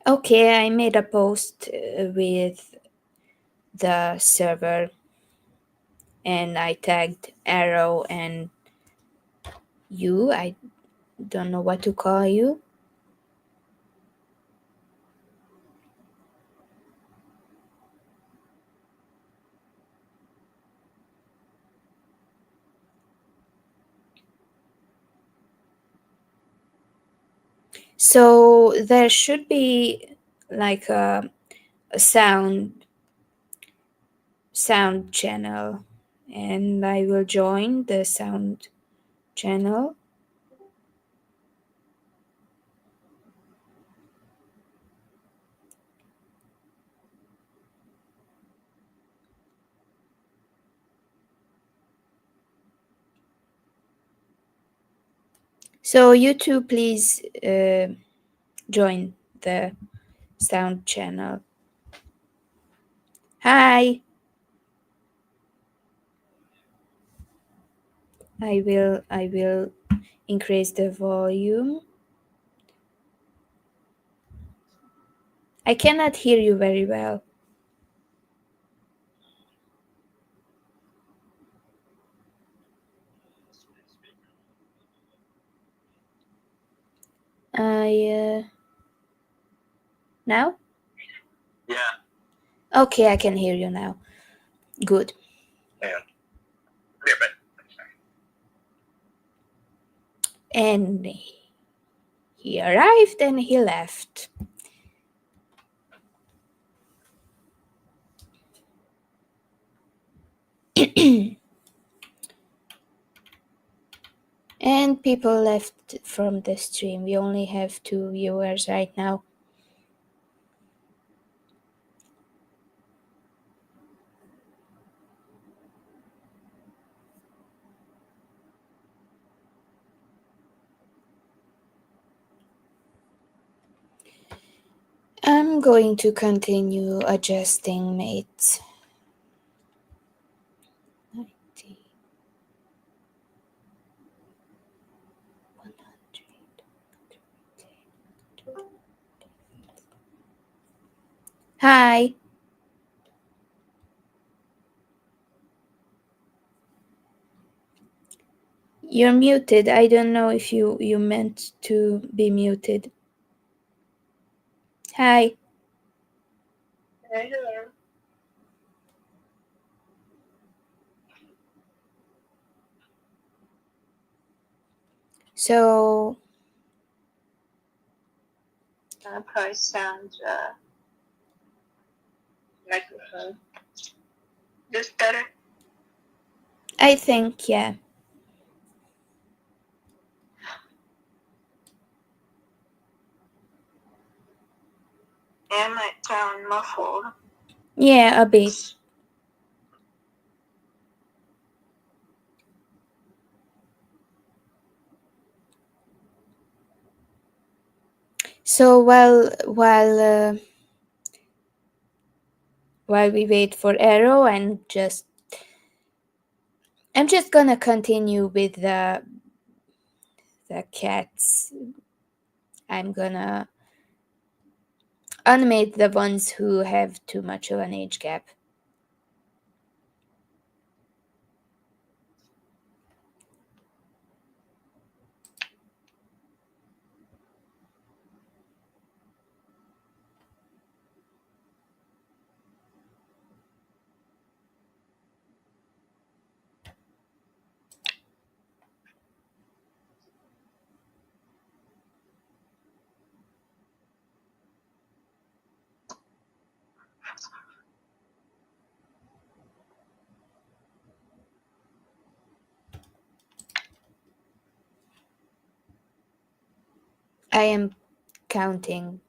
Okay, I made a post with the server, and I tagged Arrow and you. I don't know what to call you. So there should be like a sound channel, and I will join the sound channel. So you two, please join the sound channel. Hi. I will increase the volume. I cannot hear you very well. now? Yeah. Okay, I can hear you now. Good. Yeah. Here, but And he arrived and he left. And people left from the stream. We only have 2 viewers right now. I'm going to continue adjusting mates. 90, 100. Hi. You're muted. I don't know if you meant to be muted. Hi. hey, hello. So Probably sound microphone. This better? I think, yeah. Yeah, it might sound muffled. Yeah, a bit. So while we wait for Arrow, I'm just gonna continue with the cats. I'm gonna animate the ones who have too much of an age gap. I am counting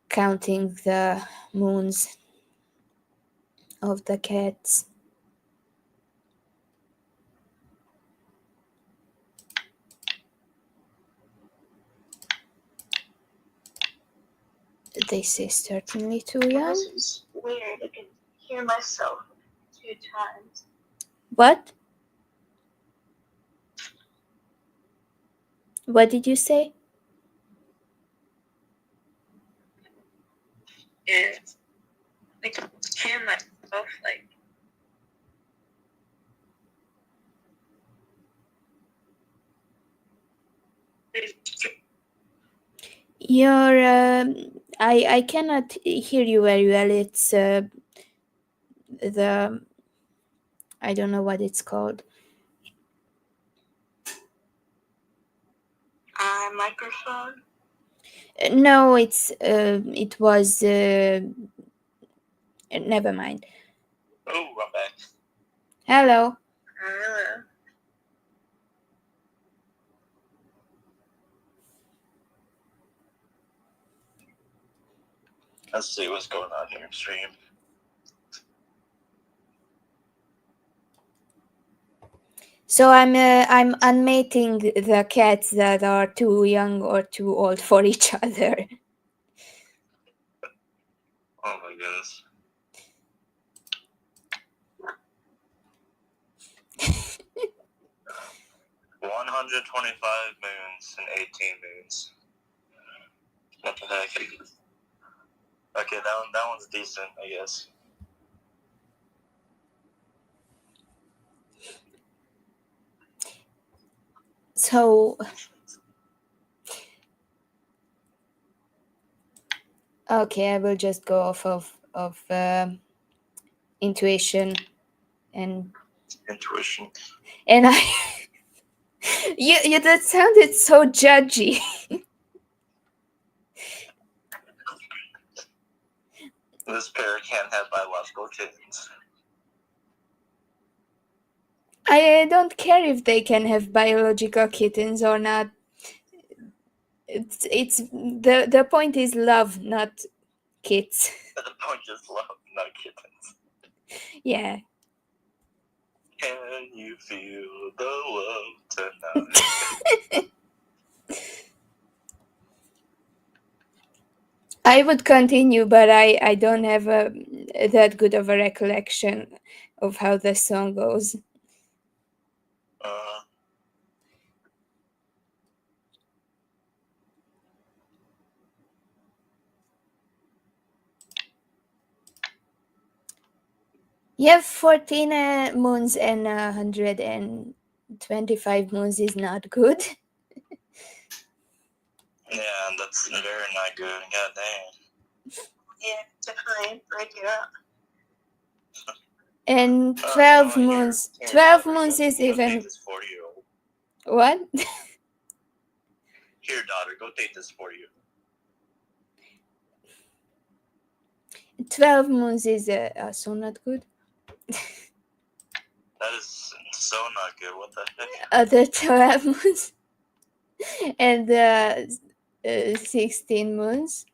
the moons of the cats. This is certainly too young. This is weird. I can hear myself 2 times. What? What did you say? Yeah. I can hear myself like. Your I cannot hear you very well. It's the I don't know what it's called. Microphone? No, it was never mind. Oh, I'm back. Hello. Hello. Let's see what's going on here in stream. So I'm unmating the cats that are too young or too old for each other. Oh my goodness. 125 moons and 18 moons. What the heck? Okay, that one's decent, I guess. So Okay, I will just go off of intuition and Intuition. I you that sounded so judgy. This pair can't have biological kittens. I don't care if they can have biological kittens or not. It's the point is love, not kids. The point is love, not kittens. Yeah. Can you feel the love tonight? I would continue, but I don't have that good of a recollection of how the song goes. Yeah, 14 moons and 125 moons is not good. Yeah, that's very not good. God damn. Yeah, definitely break it up. And 12 moons. 12 moons is even. This 40-year-old. What? Here, daughter, go take this for you. 12 moons is also not good. That is so not good. What the heck? Other 12 moons. And 16 moons.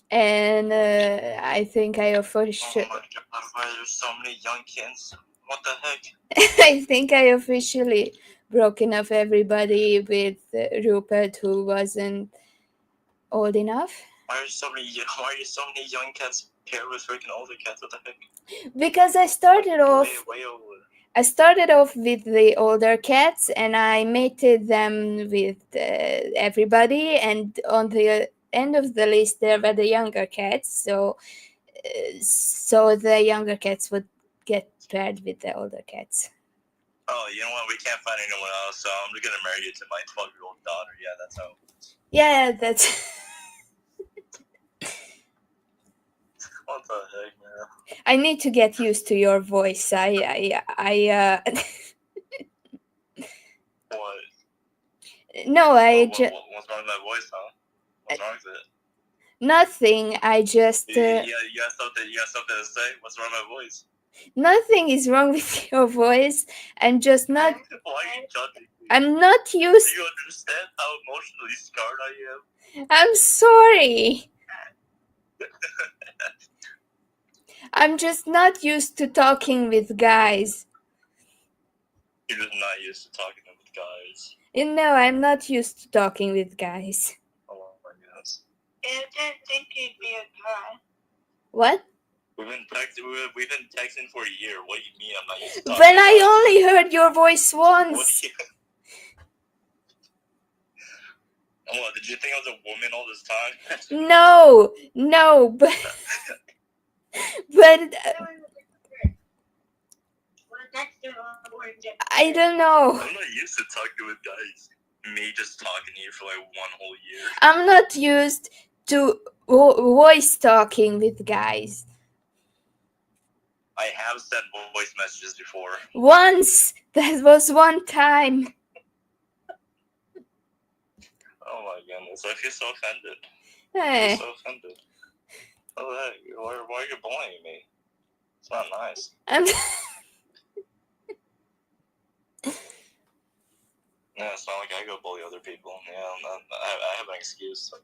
And I think I officially. Oh my god, why there's so many young kids? What the heck? I think I officially broken off everybody with Rupert, who wasn't old enough. Why are so many young cats paired with freaking older cats? What the heck? Because I started off. Way over. I started off with the older cats, and I mated them with everybody. And on the end of the list, there were the younger cats. So the younger cats would get paired with the older cats. Oh, you know what? We can't find anyone else, so I'm just gonna marry you to my 12-year-old daughter. Yeah, that's how. Yeah, that's. What the heck, man? I need to get used to your voice. What? No, what's wrong with my voice, huh? What's wrong with it? Nothing. I just. You got something. You got something to say? What's wrong with my voice? Nothing is wrong with your voice. I'm just not. Why are you judging me? I'm not used. Do you understand how emotionally scarred I am? I'm sorry. I'm just not used to talking with guys. You're just not used to talking with guys. No, I'm not used to talking with guys. Oh my goodness. I didn't think you'd be a guy. What? We've been texting for a year. What do you mean I'm not used to talking? When I only heard your voice once. What, did you think I was a woman all this time? No, but I don't know. I'm not used to talking with guys. Me just talking to you for like one whole year. I'm not used to voice talking with guys. I have sent voice messages before. Once. That was one time. Oh my goodness, I feel so offended. Hey. I'm so offended. Oh, why are you bullying me? It's not nice. Yeah, it's not like I go bully other people. Yeah, I have an excuse. So.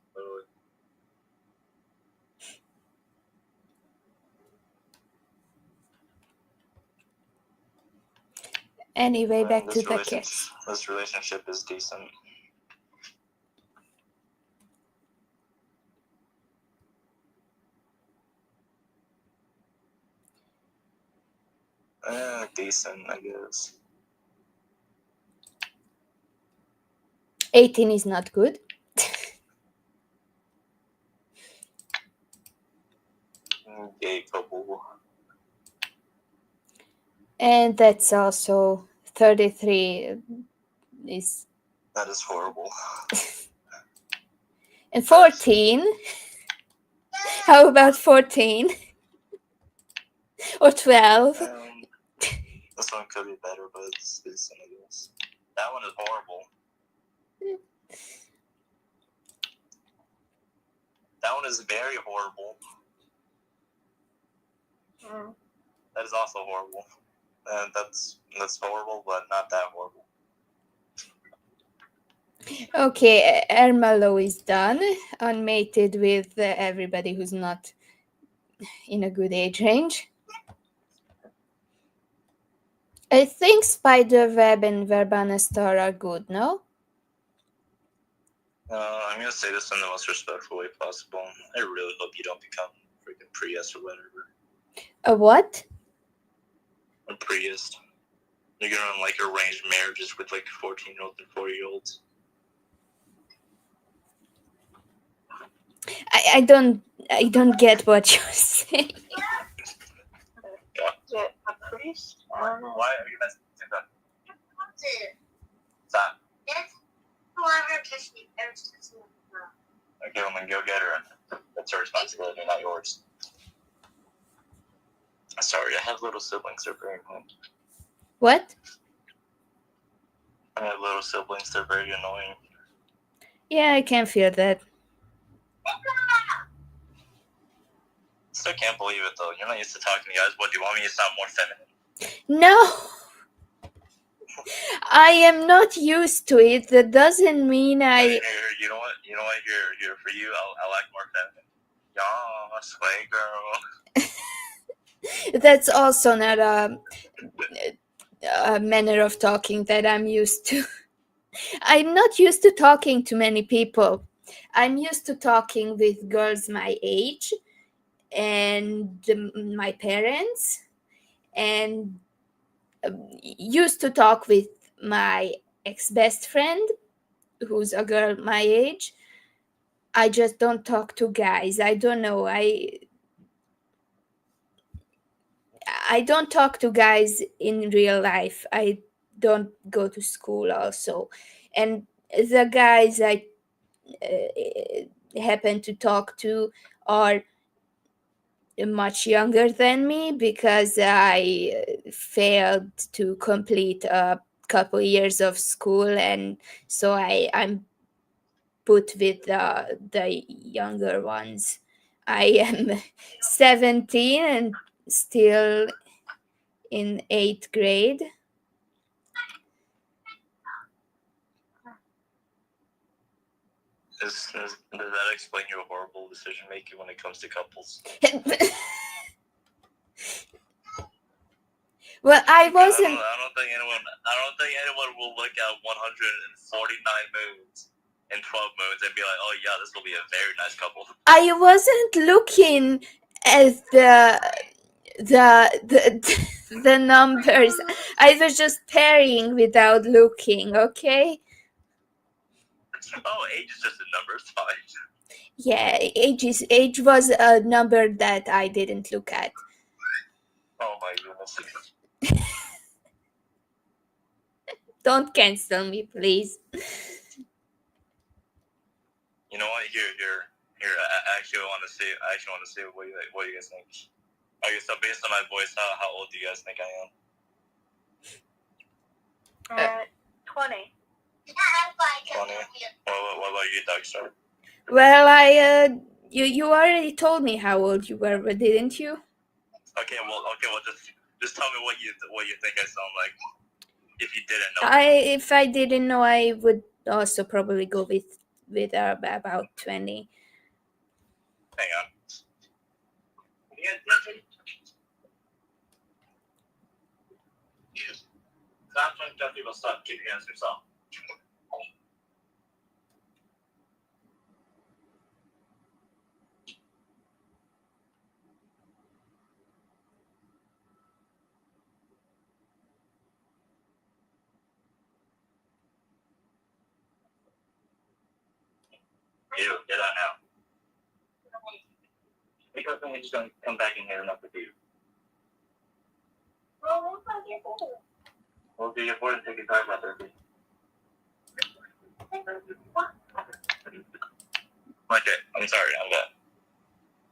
Anyway, back to the kids. This relationship is decent. Decent, I guess. 18 is not good. Gay couple. And that's also 33 is. That is horrible. And 14. How about 14? Or 12? This one could be better, but it's decent, I guess. That one is horrible. That one is very horrible. That is also horrible. That's horrible, but not that horrible. Okay, Ermelo is done. Unmated with everybody who's not in a good age range. I think Spiderweb and Verbana Star are good, no? I'm gonna say this in the most respectful way possible. I really hope you don't become freaking Prius or whatever. A what? A Prius. You're gonna like arrange marriages with like 14-year-olds and 4-year-olds. I don't get what you're saying. Yeah. A priest? Why are you messing with that? Stop. Okay, well then go get her. That's her responsibility, not yours. Sorry, I have little siblings. They're very annoying. What? I have little siblings. They're very annoying. Yeah, I can feel that. Still can't believe it though. You're not used to talking to guys. What, do you want me to sound more feminine? No! I am not used to it. That doesn't mean I... Here, you know what? Here, for you, I like more feminine. Yeah, sway girl. That's also not a manner of talking that I'm used to. I'm not used to talking to many people. I'm used to talking with girls my age and my parents, and used to talk with my ex-best friend who's a girl my age. I just don't talk to guys. I don't know. I don't talk to guys in real life. I don't go to school also. And the guys I happen to talk to are much younger than me because I failed to complete a couple years of school, and so I'm put with the younger ones. I am 17 and still in 8th grade. Does that explain your horrible decision making when it comes to couples? Well, I wasn't. I don't think anyone will look at 149 moons and 12 moons and be like, "Oh yeah, this will be a very nice couple." I wasn't looking at the numbers. I was just pairing without looking. Okay. Oh, age is just a number. It's fine. Yeah, age was a number that I didn't look at. Oh my goodness. Don't cancel me, please. You know what? Here. I actually want to see what you guys think. Okay, so based on my voice, how old do you guys think I am? 20. 20. What about you, Darkstar? Well, you already told me how old you were, didn't you? Okay, well, just tell me what you think I sound like. If you didn't know. If I didn't know, I would also probably go with about 20. Hang on. Stop trying to tell people stuff. Keep your hands to yourself. You get out now. Because then we're just going to come back in here and up with you. We'll do your board and take a card about therapy. Okay, I'm sorry, I'm bad.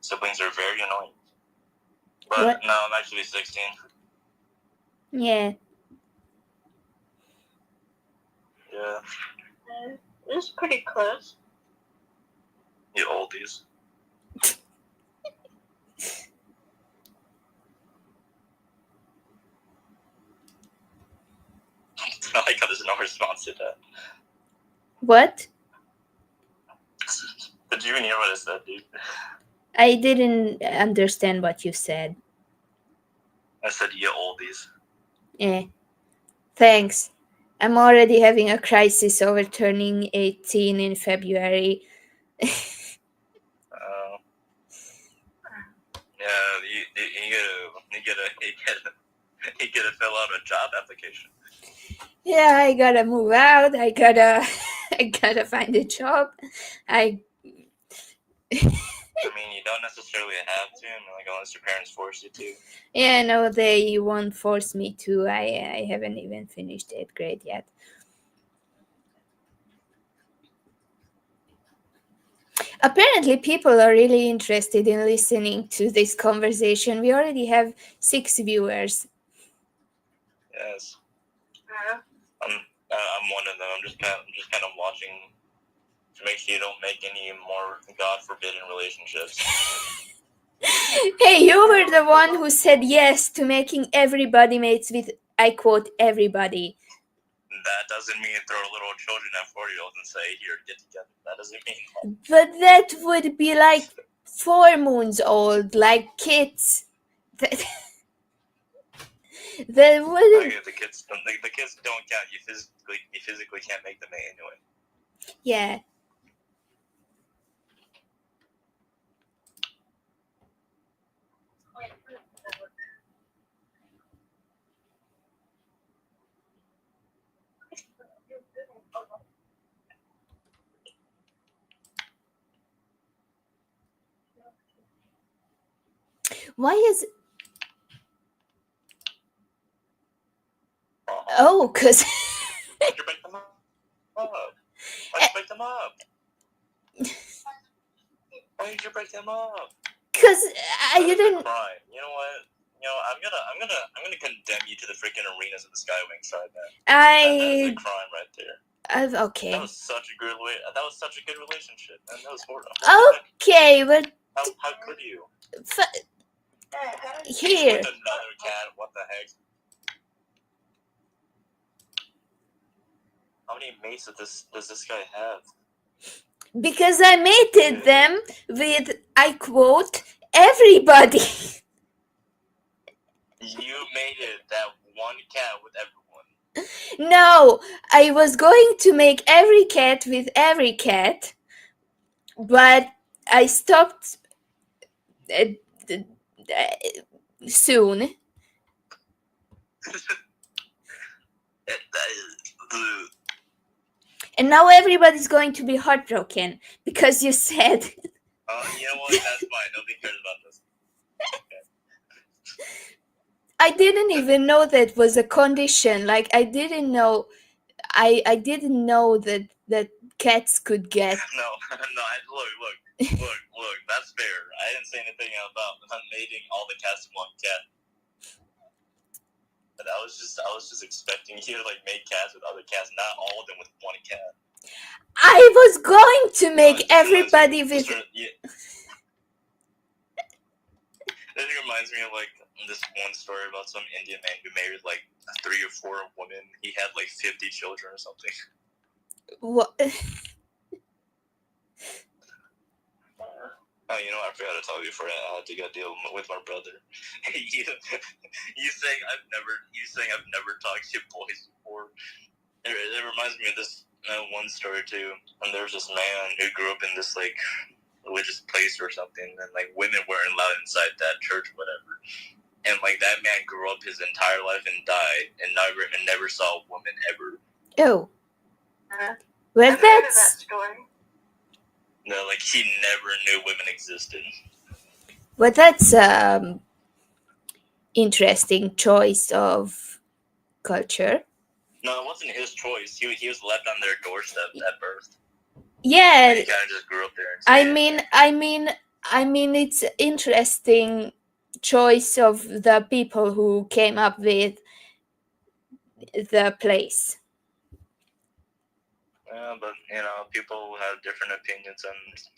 Siblings are very annoying. But What? no, I'm actually 16. Yeah. Yeah. It's pretty close. You oldies. I like how there's no response to that. What? Did you even hear what I said, dude? I didn't understand what you said. I said, you oldies. Eh. Thanks. I'm already having a crisis over turning 18 in February. Yeah, you gotta fill out a job application. Yeah, I gotta move out. I gotta find a job. I mean, you don't necessarily have to, like, unless your parents force you to. Yeah, no, they won't force me to. I haven't even finished 8th grade yet. Apparently, people are really interested in listening to this conversation. We already have 6 viewers. Yes. I'm one of them. I'm just kind of watching to make sure you don't make any more God forbidden relationships. Hey, you were the one who said yes to making everybody mates with, I quote, everybody. That doesn't mean throw little children at 4-year-olds and say, here, get together. That doesn't mean that. But that would be like 4 moons old, like kids. That wouldn't. Like, the kids don't count. You physically can't make them anyway. Yeah. Why is. Oh, because. Why'd you break them up? Why'd you break them up? Why did you break them up? Because I That is a didn't. crime. You know what? I'm gonna condemn you to the freaking arenas of the Skywing side, man. That is a crime right there. Okay. That was such a good relationship, man. That was horrible. Okay, but How could you? Here. With another cat, what the heck? How many mates does this guy have? Because I mated them with, I quote, everybody. You mated that one cat with everyone. No, I was going to make every cat with every cat, but I stopped soon. And now everybody's going to be heartbroken because you said. You know what? That's fine. Nobody cares about this. Okay. I didn't even know that was a condition. Like I didn't know. I didn't know that cats could get. No. Look. That's fair. I didn't say anything about mating all the cats in one cat. But I was just expecting you to like make cats with other cats, not all of them with one cat. I was going to make everybody with. This reminds me of like this one story about some Indian man who married like 3 or 4 women. He had like 50 children or something. What? Oh, you know, I forgot to tell you before I had to go deal with my brother. you saying I've never talked to boys before. It reminds me of this one story too. And there was this man who grew up in this like religious place or something, and like women weren't allowed inside that church, or whatever. And like that man grew up his entire life and died, and never saw a woman ever. Oh. Well, that's. That story. No, like he never knew women existed. Well, that's interesting choice of culture. No, it wasn't his choice. He was left on their doorstep at birth. Yeah. And he kind of just grew up there. I mean, I mean, it's interesting choice of the people who came up with the place. Yeah, but people have different opinions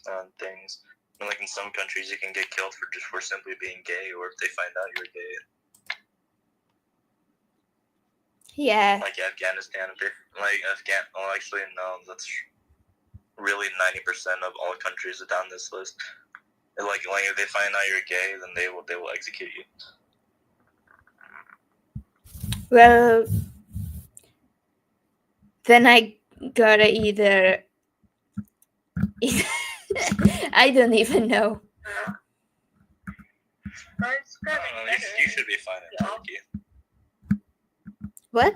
on things. Like in some countries, you can get killed for simply being gay, or if they find out you're gay. Yeah. Like Afghanistan, well, actually, no, that's really 90% of all countries are down this list. Like if they find out you're gay, then they will execute you. Well, then I gotta either I don't even know. You should be fine in Turkey. What?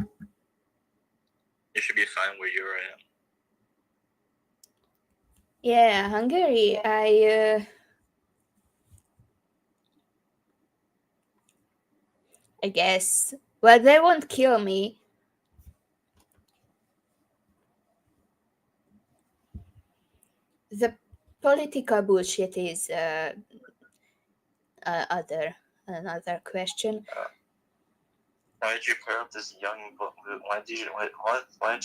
You should be fine where you're at. Yeah, Hungary. I guess. Well, they won't kill me. The political bullshit is another question. Why did you pair up this young boy? Why did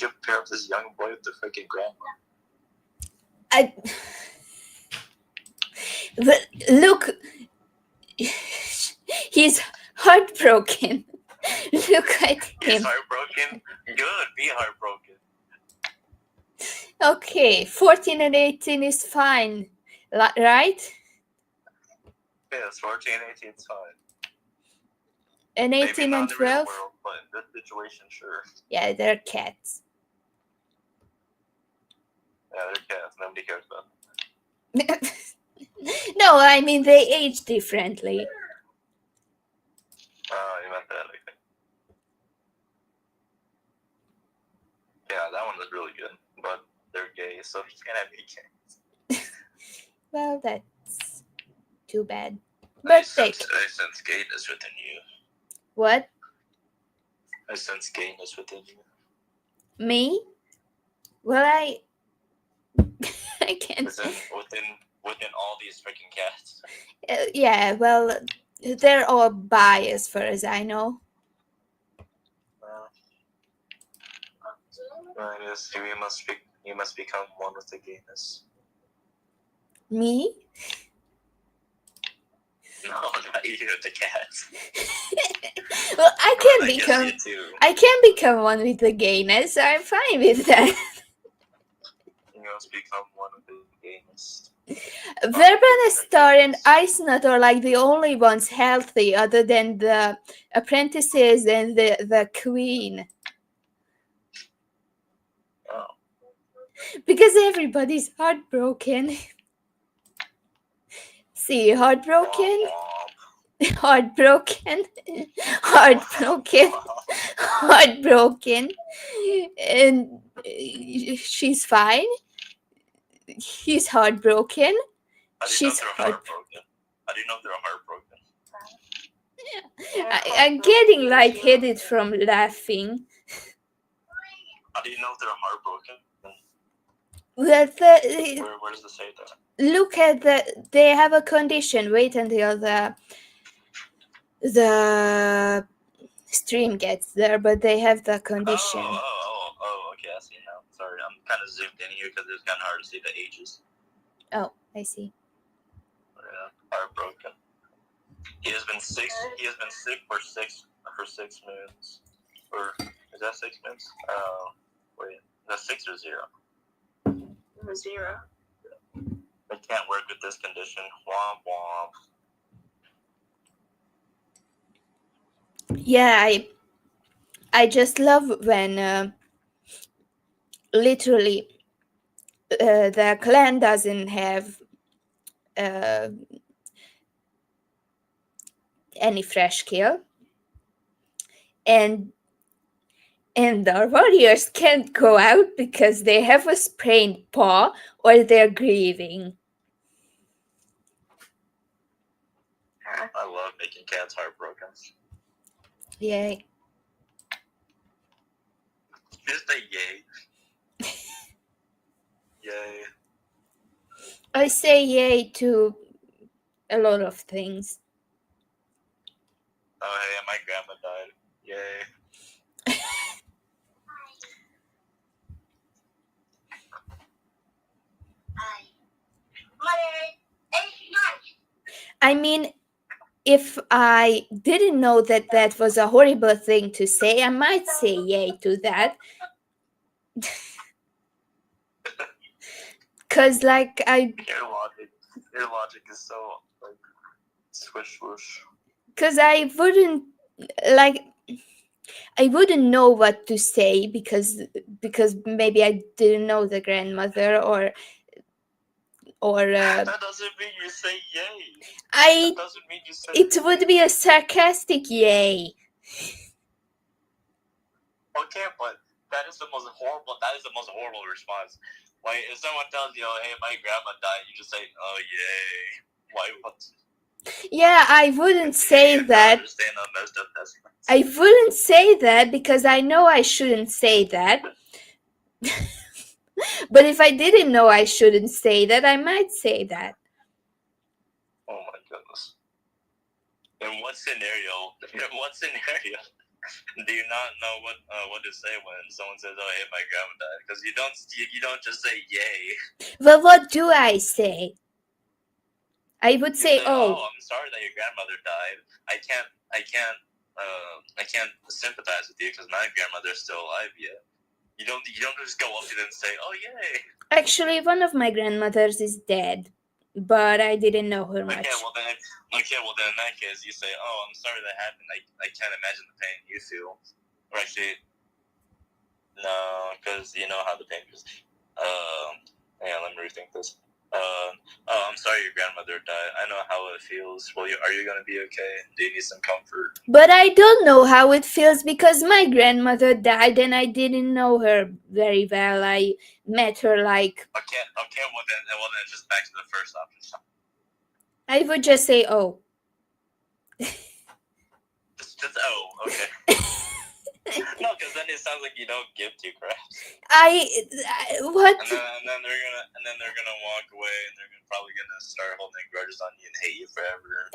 you pair up this young boy with the freaking grandma? But look, he's heartbroken. Look at him. He's heartbroken? Good, be heartbroken. Okay, 14 and 18 is fine, right? Yes, 14 and 18 is fine. And 18 Maybe and 12? World, but in this situation, sure. Yeah, they're cats. Yeah, they're cats. Nobody cares about them. No, I mean they age differently. Oh, you meant that, I think. Yeah, that one was really good, but they're gay, so he can't be gay. Well, that's too bad. I But sense gayness within you. What? I sense gayness within you. Me? Well, I can't. Within all these freaking cats. Yeah, well, they're all bi as far as I know. I guess you must become one with the gayness. Me? No, not you, the cats. Well, I can become one with the gayness. I'm fine with that. You must become one with the gayness. Verbanestar and Icenut are like the only ones healthy other than the apprentices and the queen. Oh. Because everybody's heartbroken. See, heartbroken, heartbroken, heartbroken, heartbroken, and she's fine. He's heartbroken. She's heartbroken. How do you know they're heartbroken? I'm getting lightheaded from laughing. How do you know they're heartbroken? Where does it say that? Look at they have a condition. Wait until the stream gets there, but they have the condition. Okay, I see now. Sorry, I'm kind of zoomed in here because it's kind of hard to see the ages. Oh, I see. Yeah, heartbroken. He has been sick for six moons. Or is that 6 months? Wait, is that 6 or 0? 0. I can't work with this condition. Womp womp. Yeah, I just love when literally the clan doesn't have any fresh kill, and our warriors can't go out because they have a sprained paw or they're grieving. I love making cats heartbroken. Yay. Just a yay. Yay. I say yay to a lot of things. Oh, hey, my grandma died. Yay. I mean, if I didn't know that that was a horrible thing to say, I might say yay to that. Because, like, Your logic is so, like, swish swoosh. because I wouldn't, like, I wouldn't know what to say because maybe I didn't know the grandmother or That doesn't mean you say yay. I. That doesn't mean you say It yay. would be a sarcastic yay. Okay, but that is the most horrible response. Like, if someone tells you, oh, hey, my grandma died, you just say, oh, yay. Why? What? Yeah, I wouldn't say You that. understand how messed up that's. I wouldn't say that because I know I shouldn't say that. But if I didn't know I shouldn't say that, I might say that. Oh my goodness. In what scenario? Do you not know what to say when someone says, "Oh, hey, my grandma died"? Because you don't just say "yay." Well, what do I say? I would say, "Oh, oh. I'm sorry that your grandmother died. I can't sympathize with you because my grandmother's still alive yet." You don't just go up to them and say, "Oh, yay." Actually, one of my grandmothers is dead, but I didn't know her much. Okay, well then in that case, you say, "Oh, I'm sorry that happened. I can't imagine the pain you feel." Or actually, no, because you know how the pain is. Yeah, let me rethink this. Oh, I'm sorry your grandmother died. I know how it feels. Well, are you gonna be okay? Do you need some comfort? But I don't know how it feels because my grandmother died and I didn't know her very well. I met her like. Okay. Well then, just back to the first option. I would just say, oh. Just oh, okay. No, because then it sounds like you don't give two craps. What? And then they're gonna walk away, and they're probably gonna start holding grudges on you and hate you forever.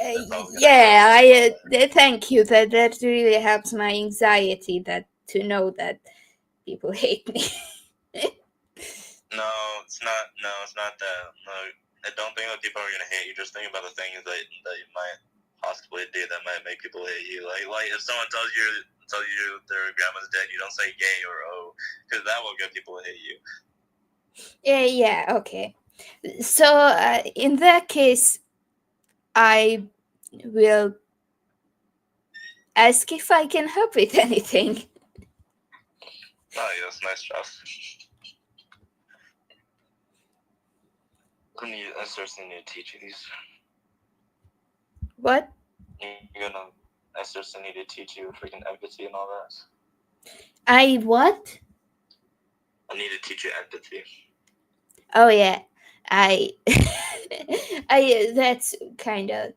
Thank you. That really helps my anxiety to know that people hate me. No, it's not. No, it's not that. No, I don't think that people are gonna hate you. Just think about the things that you might possibly do that might make people hate you. Like if someone tells you their grandma's dead, you don't say yay or oh, because that will get people to hate you. Yeah, okay. So in that case, I will ask if I can help with anything. Oh yes, nice job. I seriously need to teach you these. What? I seriously need to teach you freaking empathy and all that. What? I need to teach you empathy. Oh yeah, I that's kind of.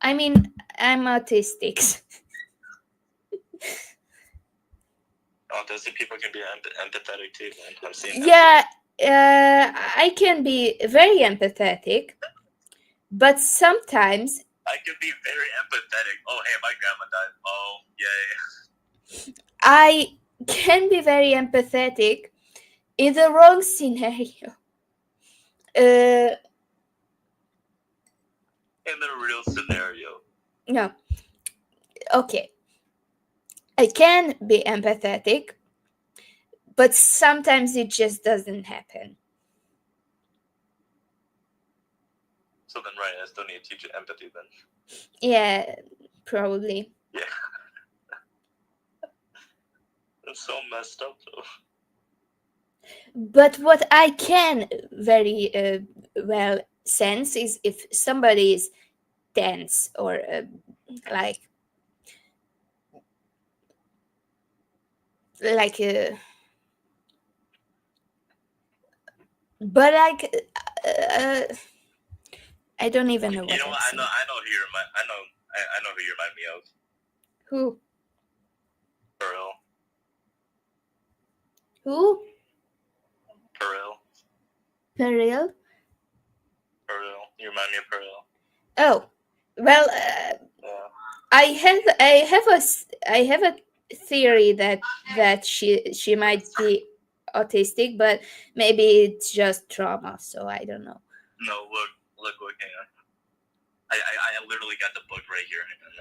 I mean, I'm autistic. Autistic people can be empathetic too, man. I'm seeing that. Yeah, I can be very empathetic, but sometimes I can be very empathetic. Oh, hey, my grandma died. Oh, yay. I can be very empathetic in the wrong scenario. In the real scenario. No. Okay. I can be empathetic, but sometimes it just doesn't happen. So then, right, I still need to teach you empathy then. Yeah, probably. Yeah. That's so messed up, though. But what I can very well sense is if somebody is tense or like but I don't even know what. You know what? I know who you remind. I know who you remind me of. Who? Pearl. Who? Pearl. Peril? Pearl. You remind me of Pearl. Oh, well, Yeah. I have a theory that she might be autistic, but maybe it's just trauma. So I don't know. No, look, hang on. I literally got the book right here. Hang on,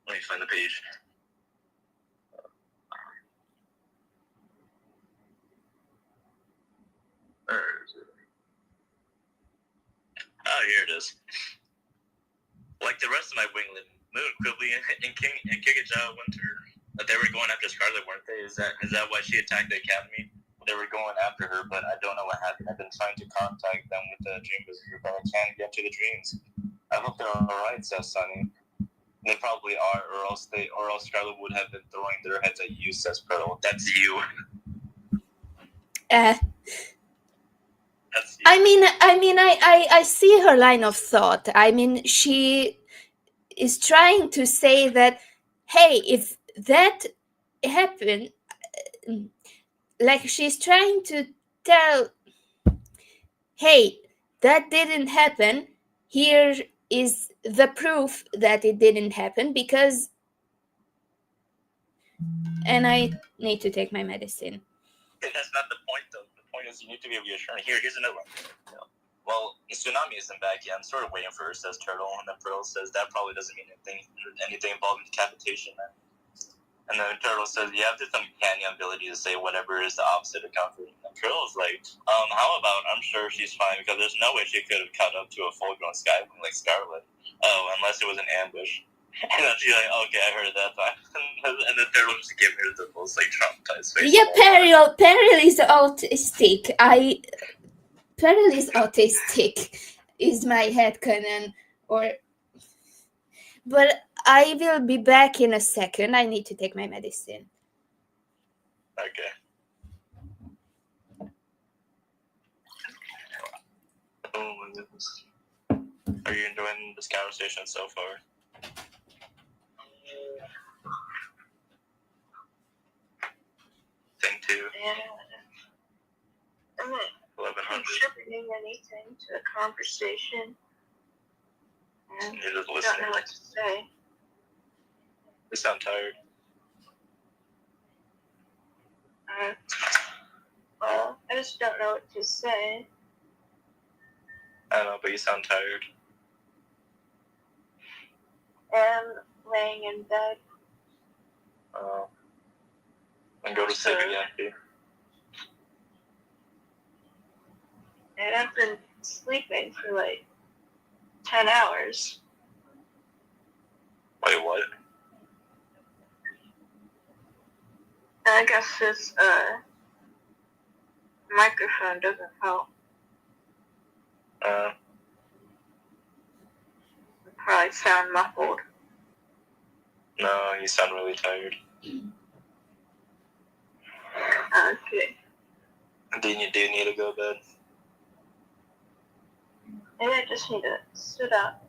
let me find the page. Where is it? Oh, here it is. Like the rest of my winglet, Moon, Quibbly, and Kigajaw Winter, they were going after Scarlet, weren't they? Is that why she attacked the Academy? They were going after her, but I don't know what happened. I've been trying to contact them with the Dream Visitor, but I can't get to the dreams. I hope they're alright, says Sunny. They probably are, or else Scarlet would have been throwing their heads at you, says Pearl. That's you. Uh, That's you. I see her line of thought. I mean, she is trying to say that, hey, if that happened, like she's trying to tell, hey, that didn't happen. Here is the proof that it didn't happen because. And I need to take my medicine. That's not the point, though. The point is you need to be reassuring. Here's another one. Well, Tsunami isn't back yet. I'm sort of waiting for her, says Turtle. And then Pearl says that probably doesn't mean anything involving decapitation. And then Turtle says you have this uncanny ability to say whatever is the opposite of comfort. And Pearl's like, how about I'm sure she's fine because there's no way she could have caught up to a full-grown Skywing like Scarlet. Oh, unless it was an ambush. And then she's like, okay, I heard that time. And then Turtle just gave her the most like traumatized face. Yeah, Peril is autistic. Peril is autistic is my headcanon, but I will be back in a second. I need to take my medicine. Okay. Oh my goodness. Are you enjoying this conversation so far? Thing two. Yeah. I'm not 1100. contributing anything to the conversation. And You're just I don't listening. know what to say. You sound tired. Well, I just don't know what to say. I don't know, but you sound tired. I'm laying in bed. And go to sleep again. And I've been sleeping for like 10 hours. Wait, what? And I guess this microphone doesn't help. Uh, I probably sound muffled. no, you sound really tired. Okay. Do you need to go to bed? Maybe I just need to sit up.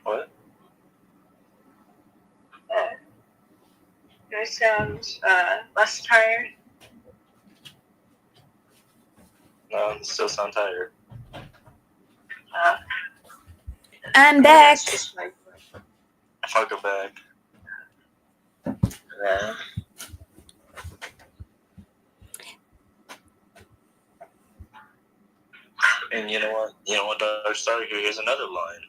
What? Do I sound less tired? No, you still sound tired. I'm back. That's just my voice. I'll go back. And you know what? Dark Star, here's another line.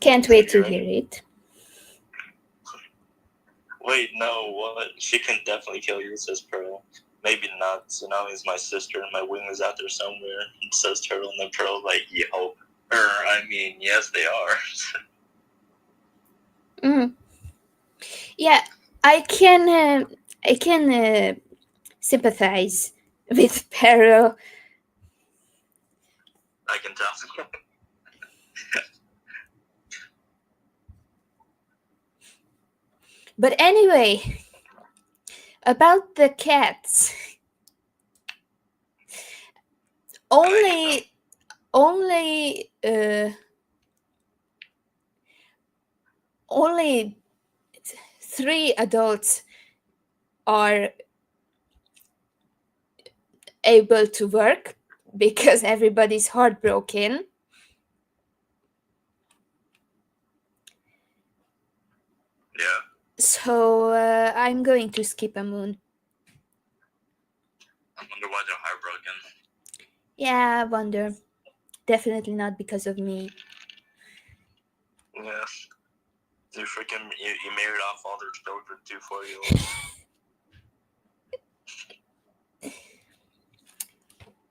Can't wait to hear it. Wait, no, what? She can definitely kill you, says Pearl. Maybe not. Tsunami's my sister, and my wing is out there somewhere, says Turtle. And then Pearl like, yo. Yes, they are. Yeah, I can sympathize with Peril. I can tell. But anyway, about the cats. Only 3 adults are able to work because everybody's heartbroken. Yeah. So I'm going to skip a moon. I wonder why they're heartbroken. Yeah, I wonder. Definitely not because of me. Yeah. You married off all their children to 4-year-olds.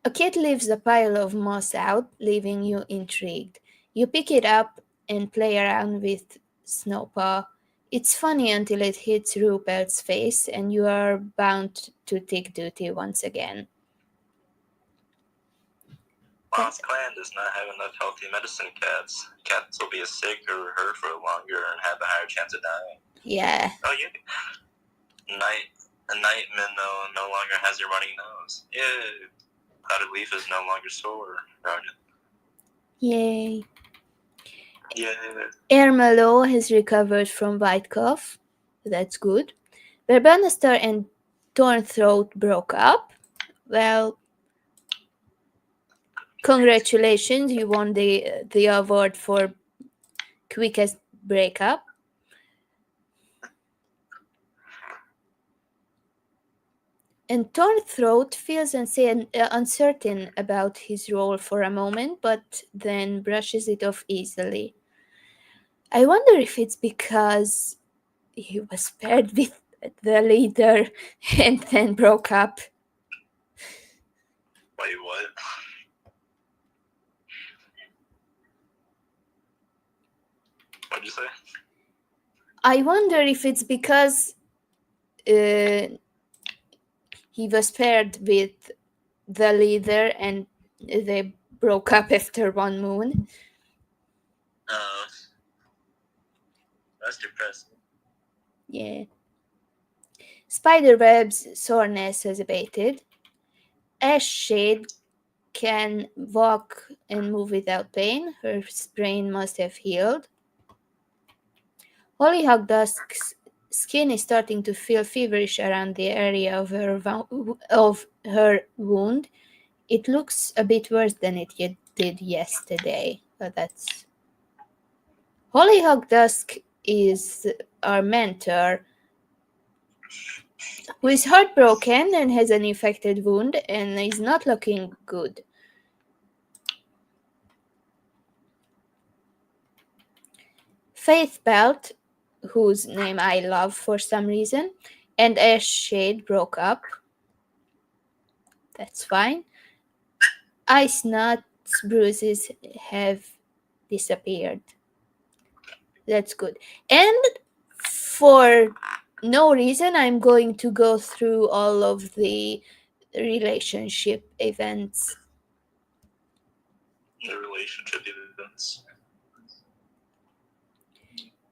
A kid leaves a pile of moss out, leaving you intrigued. You pick it up and play around with Snowpaw. It's funny until it hits Rupert's face, and you are bound to take duty once again. MossClan does not have enough healthy medicine cats. Cats will be sick or hurt for longer and have a higher chance of dying. Yeah. Oh, yeah. Nightman no longer has a runny nose. Yeah. Clouded Leaf is no longer sore. Yay. Yeah. Ermelo has recovered from white cough. That's good. Verbanister and Tornthroat broke up. Well, congratulations, you won the award for quickest breakup. And Tornthroat feels uncertain about his role for a moment, but then brushes it off easily. I wonder if it's because he was paired with the leader and then broke up. Wait, what? What'd you say? I wonder if it's because he was paired with the leader and they broke up after one moon. That's depressing. Yeah. Spiderweb's soreness has abated. Ashshade can walk and move without pain. Her sprain must have healed. Hollyhock Dusk's skin is starting to feel feverish around the area of her wound. It looks a bit worse than it did yesterday. But that's Hollyhock Dusk is our mentor, who is heartbroken and has an infected wound and is not looking good. Faith Belt, whose name I love for some reason, and Ashshade broke up. That's fine. Ice Nut's bruises have disappeared. That's good. And for no reason, I'm going to go through all of the relationship events. The relationship events.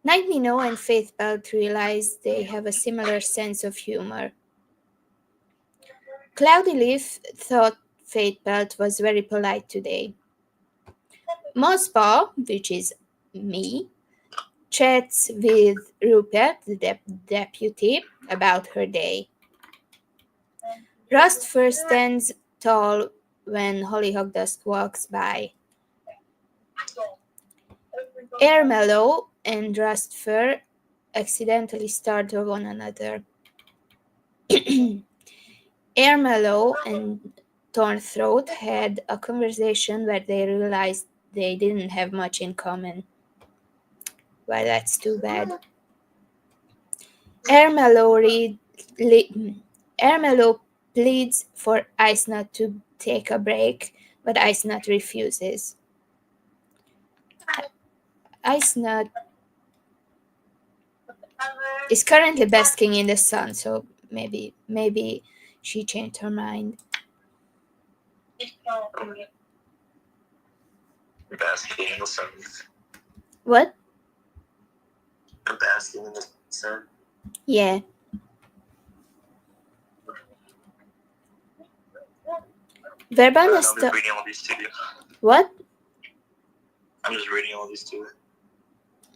Night Minnow and Faith Belt realize they have a similar sense of humor. Cloudy Leaf thought Faith Belt was very polite today. Mosspaw, which is me, chats with Rupert, the deputy, about her day. Rust first stands tall when Hollyhock Dusk walks by. Airmellow and Rustfur accidentally startle one another. Airmellow and Thornthroat had a conversation where they realized they didn't have much in common. Well, that's too bad. Airmellow pleads for Ice Nut to take a break, but Ice Nut refuses. Ice Nut is currently basking in the sun, so maybe she changed her mind. Basking in the sun. What? Basking in the sun. Yeah. Verbana I'm just reading all these too. What? I'm just reading all these too.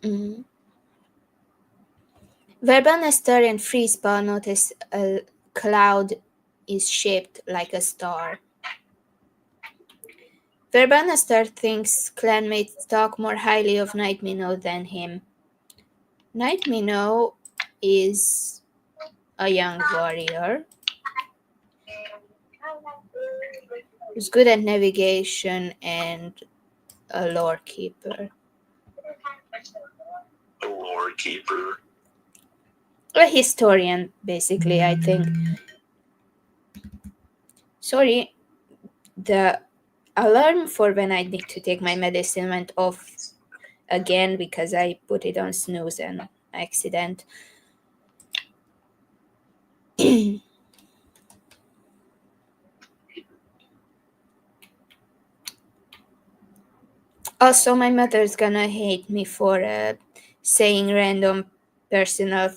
Mm-hmm. Verbanester and Freespaw notice a cloud is shaped like a star. Verbana Star thinks clanmates talk more highly of Night Minnow than him. Night Minnow is a young warrior who's good at navigation and a lore keeper. A lore keeper. A historian, basically, I think. Sorry, the alarm for when I need to take my medicine went off again because I put it on snooze and accident. Also, my mother's gonna hate me for saying random personal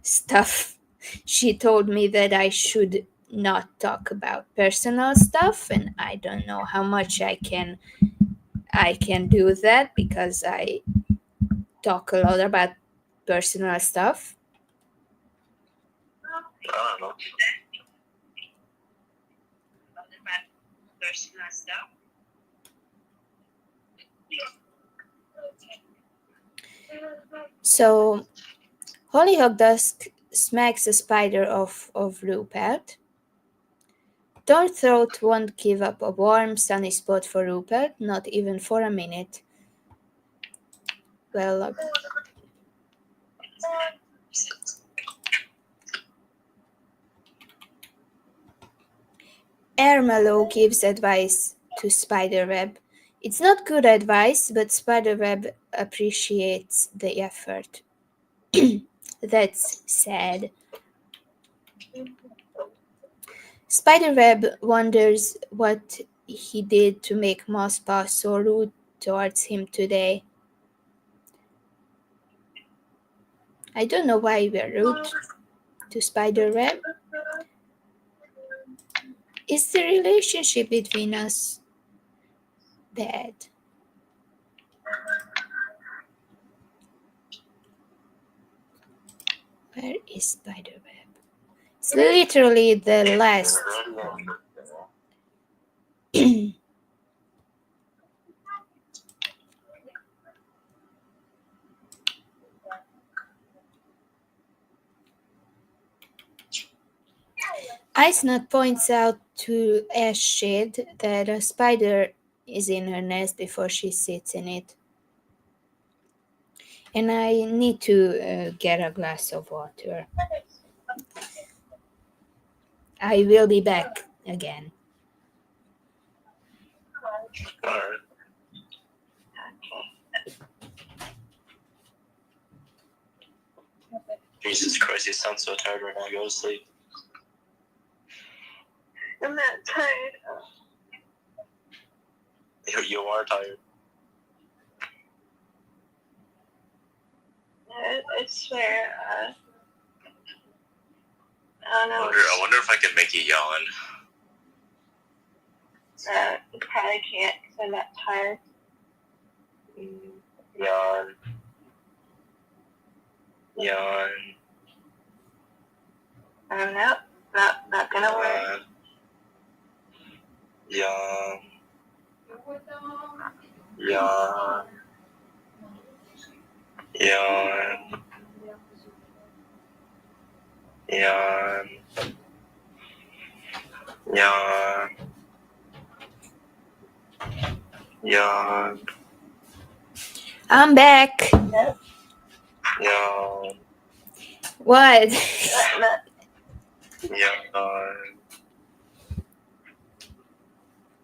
stuff. She told me that I should not talk about personal stuff, and I don't know how much I can do that because I talk a lot about personal stuff. I don't know. So Hollyhock Dusk smacks a spider of Rupert. Throat won't give up a warm, sunny spot for Rupert, not even for a minute. Well, Ermelo gives advice to Spiderweb. It's not good advice, but Spiderweb appreciates the effort. That's sad. Spiderweb wonders what he did to make Mosspaw so rude towards him today. I don't know why we're rude to Spiderweb. Is the relationship between us bad? Where is Spiderweb? It's literally the last one. Icenut points out to Ashshade that a spider is in her nest before she sits in it. And I need to get a glass of water. I will be back again. Alright. Jesus Christ, you sound so tired right now. Go to sleep. I'm not tired. You are tired. I swear, I don't know. I wonder if I can make you yawn. You probably can't because I'm not tired. Yawn. Yawn. I don't know. Not gonna work. Yawn. Yawn. Yawn. Yawn. Yawn. Yawn. I'm back. Yawn. What? Yawn.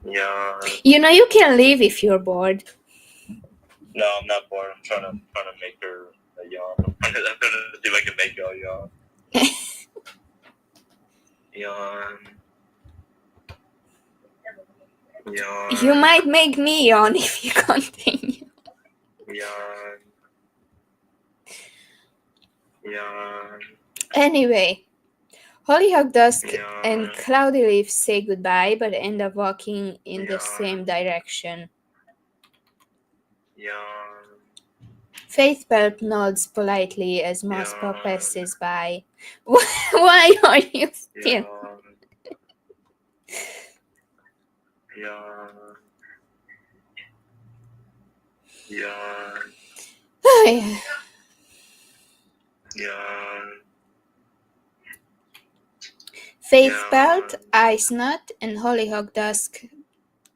Yawn. You can leave if you're bored. No, I'm not bored. I'm trying to make her a yawn. I'm gonna see if I can make y'all yawn. Yawn. Yawn. You might make me yawn if you continue. Yawn. Yawn. Anyway, Hollyhock Dusk Yawn. and Cloudy Leaf say goodbye but end up walking in the Yawn. same direction. Yawn. Faith Pelt nods politely as Mosspaw Yawn. passes by. Why are you still? Yawn. Yawn. Yawn. Oh, yeah. Yawn. Faith Belt, Yawn. Ice Nut, and Hollyhock Dusk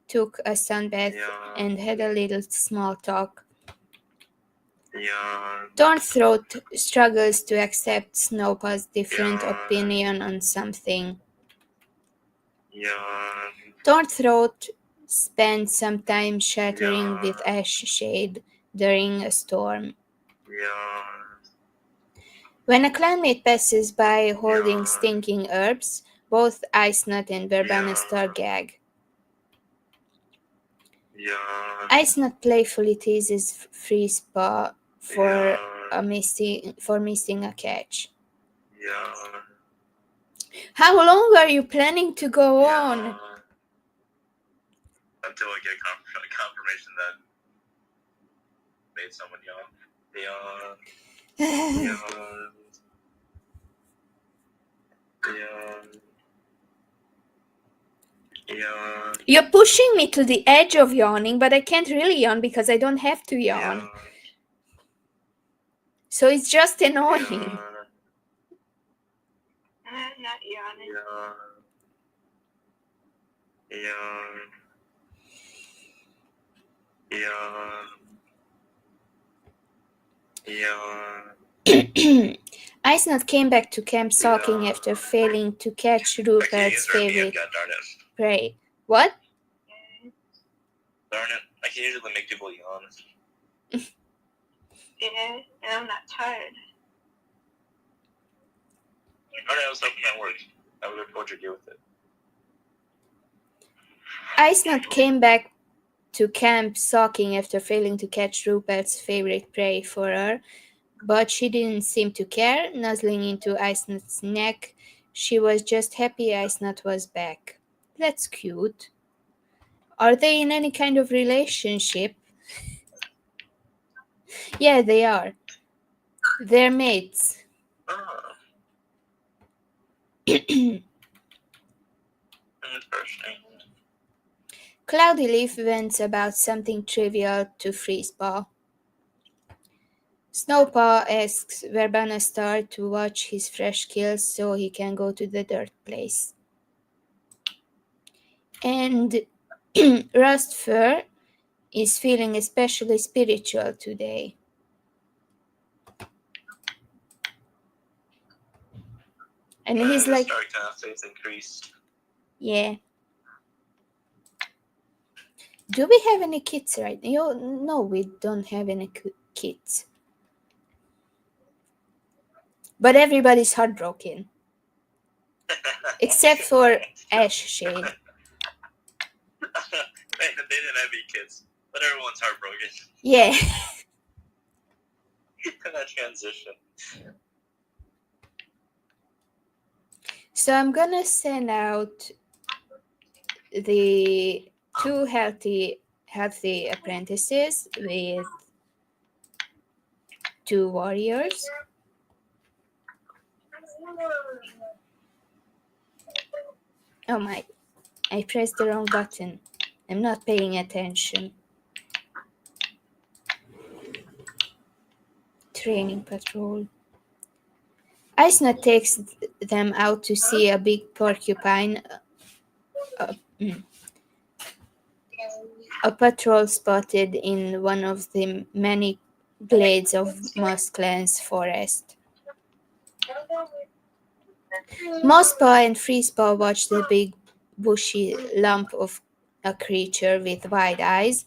took a sunbath Yawn. and had a little small talk. Yawn. Thornthroat struggles to accept Snowpa's different Yawn. opinion on something. Yawn. Thornthroat spent some time sheltering Yawn. with Ash Shade during a storm. Yawn. When a clanmate passes by holding Yawn. stinking herbs, both Ice Nut and Verbana Yawn. Star gag. Yawn. Ice Nut playfully teases Freezepaw for missing a catch. Yawn. How long are you planning to go on? Yawn. Until I get confirmation that made someone yawn. Yawn. Yawn. Yawn. Yawn. You're pushing me to the edge of yawning, but I can't really yawn because I don't have to yawn. Yawn. So it's just annoying. Yawn. I'm not yawning. Yawn. Yawn. Yawn. Ice Nut came back to Camp sulking after failing to catch Rupert's favorite God darn it. prey. What? Darn it. I can usually make people yawn. Yeah, and I'm not tired. Alright, I was hoping that worked. I would have told you to deal with it. Ice Nut came back to camp sulking after failing to catch Rupert's favorite prey for her, but she didn't seem to care, nuzzling into Ice Nut's neck. She was just happy Ice Nut was back. That's cute. Are they in any kind of relationship? Yeah, they are. They're mates. Interesting. Cloudy Leaf vents about something trivial to Freezepaw. Snowpaw asks Verbana Star to watch his fresh kills so he can go to the dirt place. And Rust Fur is feeling especially spiritual today. And he's like, Star kind of faith increased. yeah. Do we have any kids right now? No, we don't have any kids. But everybody's heartbroken. Except for Ash Shade. They didn't have any kids, but everyone's heartbroken. Yeah. That transition. So I'm gonna send out the two healthy apprentices with 2 warriors. Oh my, I pressed the wrong button. I'm not paying attention. Training patrol. Ice Nut takes them out to see a big porcupine. A patrol spotted in one of the many glades of MossClan's forest. Mosspaw and Freezepaw watch the big bushy lump of a creature with wide eyes,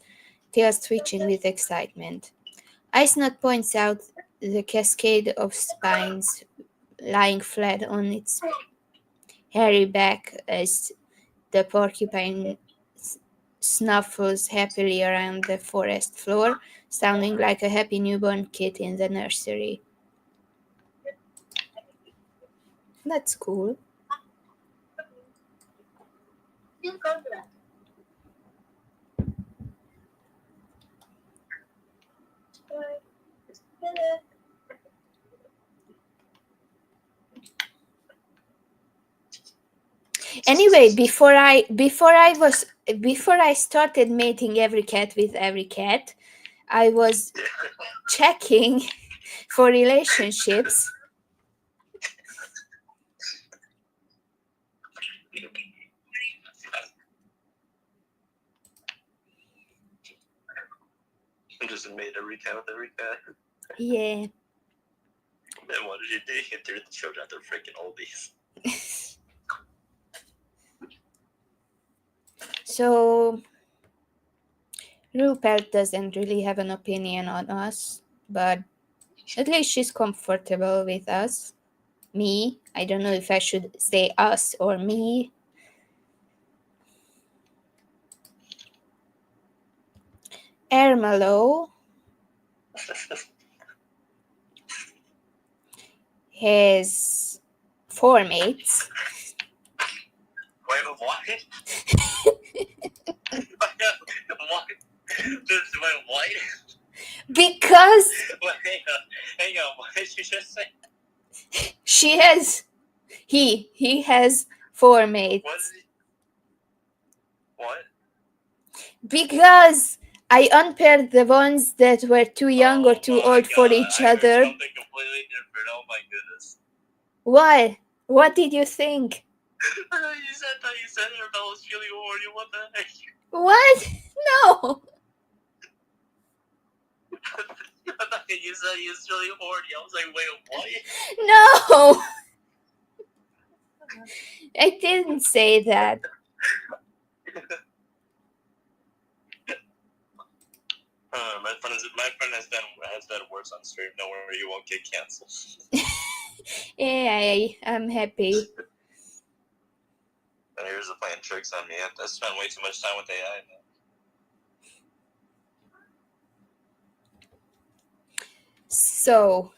tails twitching with excitement. Ice Nut points out the cascade of spines lying flat on its hairy back as the porcupine snuffles happily around the forest floor, sounding like a happy newborn kid in the nursery. That's cool. Anyway, before I started mating every cat with every cat, I was checking for relationships. Just made every cat with every cat. Yeah. And what did you do? You threw the children at their freaking oldies. So Rupert doesn't really have an opinion on us, but at least she's comfortable with us. Me, I don't know if I should say us or me. Ermelo has 4 mates. Wait, what? What? Wait, what? Because Wait, hang on, what did you just say? he has 4 mates. What? Because I unpaired the ones that were too young or too old for each I heard other. something completely different. Oh my goodness. Why? What did you think? You said Annabelle was feeling horny. What the heck? What? No. You said he was really horny. I was like, wait, what? No. I didn't say that. My friend has done worse on stream. Don't worry, you won't get canceled. Yeah, I'm happy. And here's the playing tricks on me. I spent way too much time with AI. So,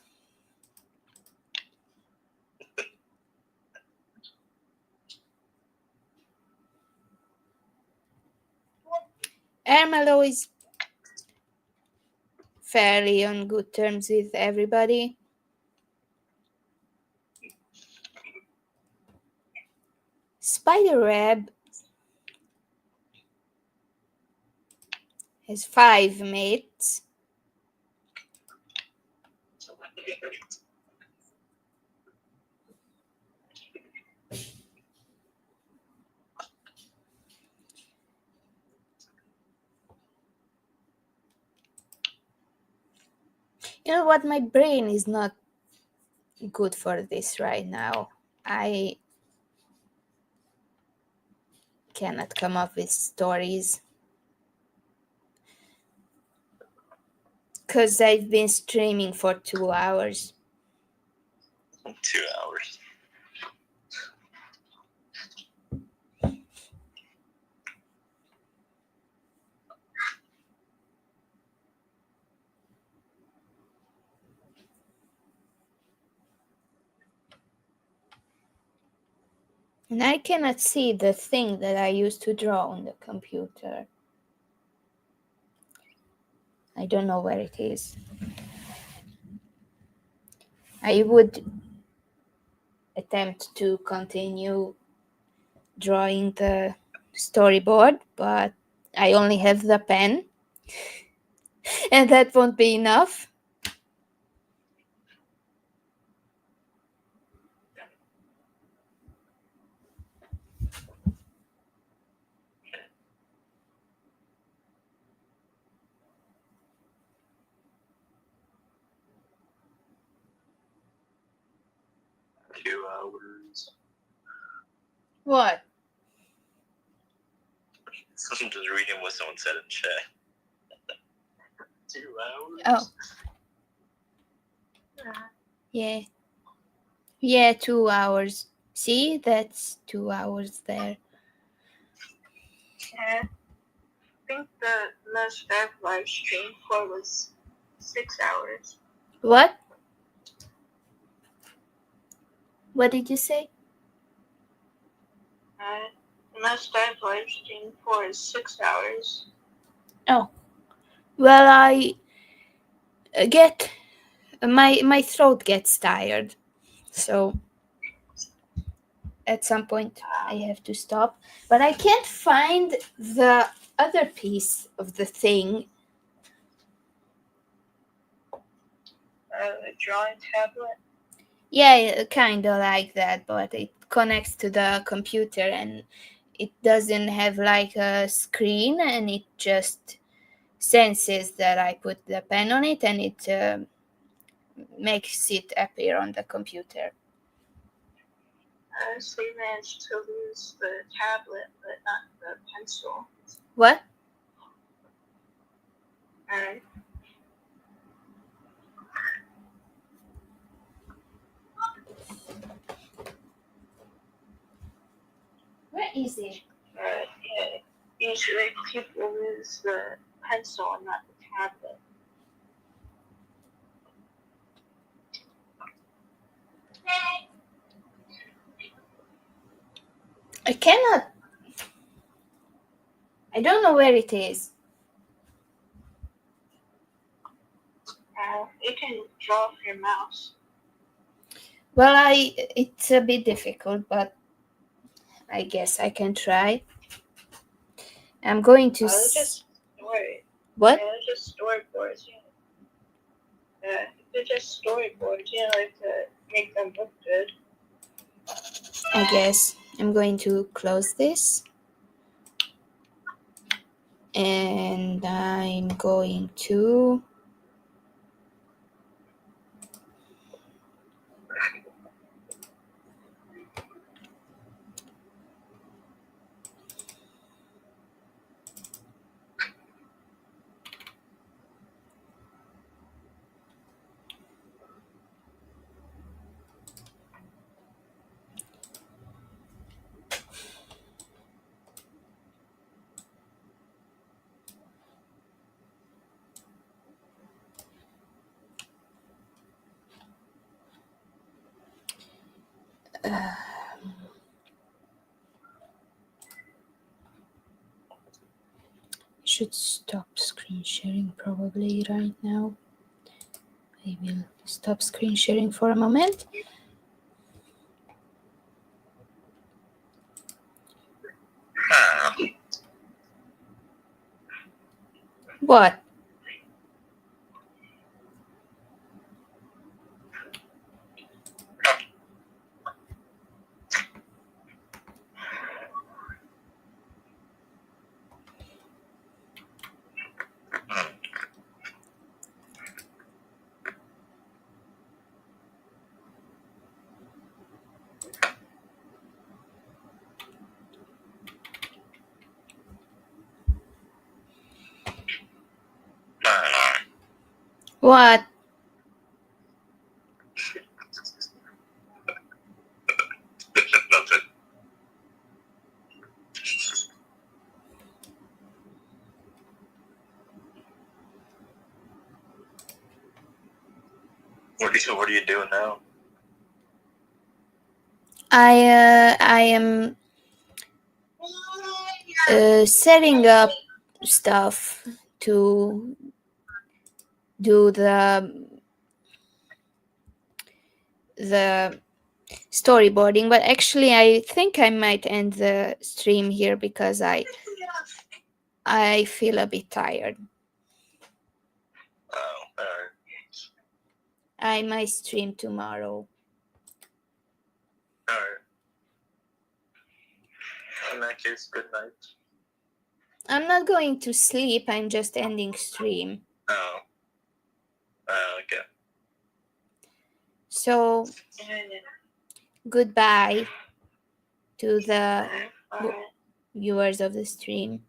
Ermelo is fairly on good terms with everybody. Spider Web has 5 mates. You know what? My brain is not good for this right now. I cannot come up with stories. Because I've been streaming for 2 hours. 2 hours. And I cannot see the thing that I used to draw on the computer. I don't know where it is. I would attempt to continue drawing the storyboard, but I only have the pen. And that won't be enough. Two hours. What? I'm just reading what someone said in chat. 2 Oh. hours? Yeah. Yeah, 2 hours. See, that's 2 hours there. Yeah. I think the most I've live streamed for was 6 hours. What? What did you say? The most I've live streamed for is 6 hours. Oh. Well, I get my throat gets tired. So at some point I have to stop. But I can't find the other piece of the thing. A drawing tablet. Yeah, kind of like that, but it connects to the computer and it doesn't have like a screen, and it just senses that I put the pen on it, and it makes it appear on the computer. So you managed to lose the tablet, but not the pencil. What? Alright. Where is it? Yeah. Usually people lose the pencil and not the tablet. I cannot. I don't know where it is. You can draw with your mouse. Well, it's a bit difficult, but I guess I can try. I'm going to. Just store it. What? Yeah, just storyboards. They're just storyboards. Like to make them look good. I guess I'm going to close this. And I'm going to should stop screen sharing probably right now. I will stop screen sharing for a moment. What? What? Nothing. What are you doing now? I am setting up stuff to do the storyboarding, but actually I think I might end the stream here because I feel a bit tired. Oh, alright. I might stream tomorrow. Alright. In that case, good night. I'm not going to sleep, I'm just ending stream. Oh. Okay. So goodbye to the viewers of the stream.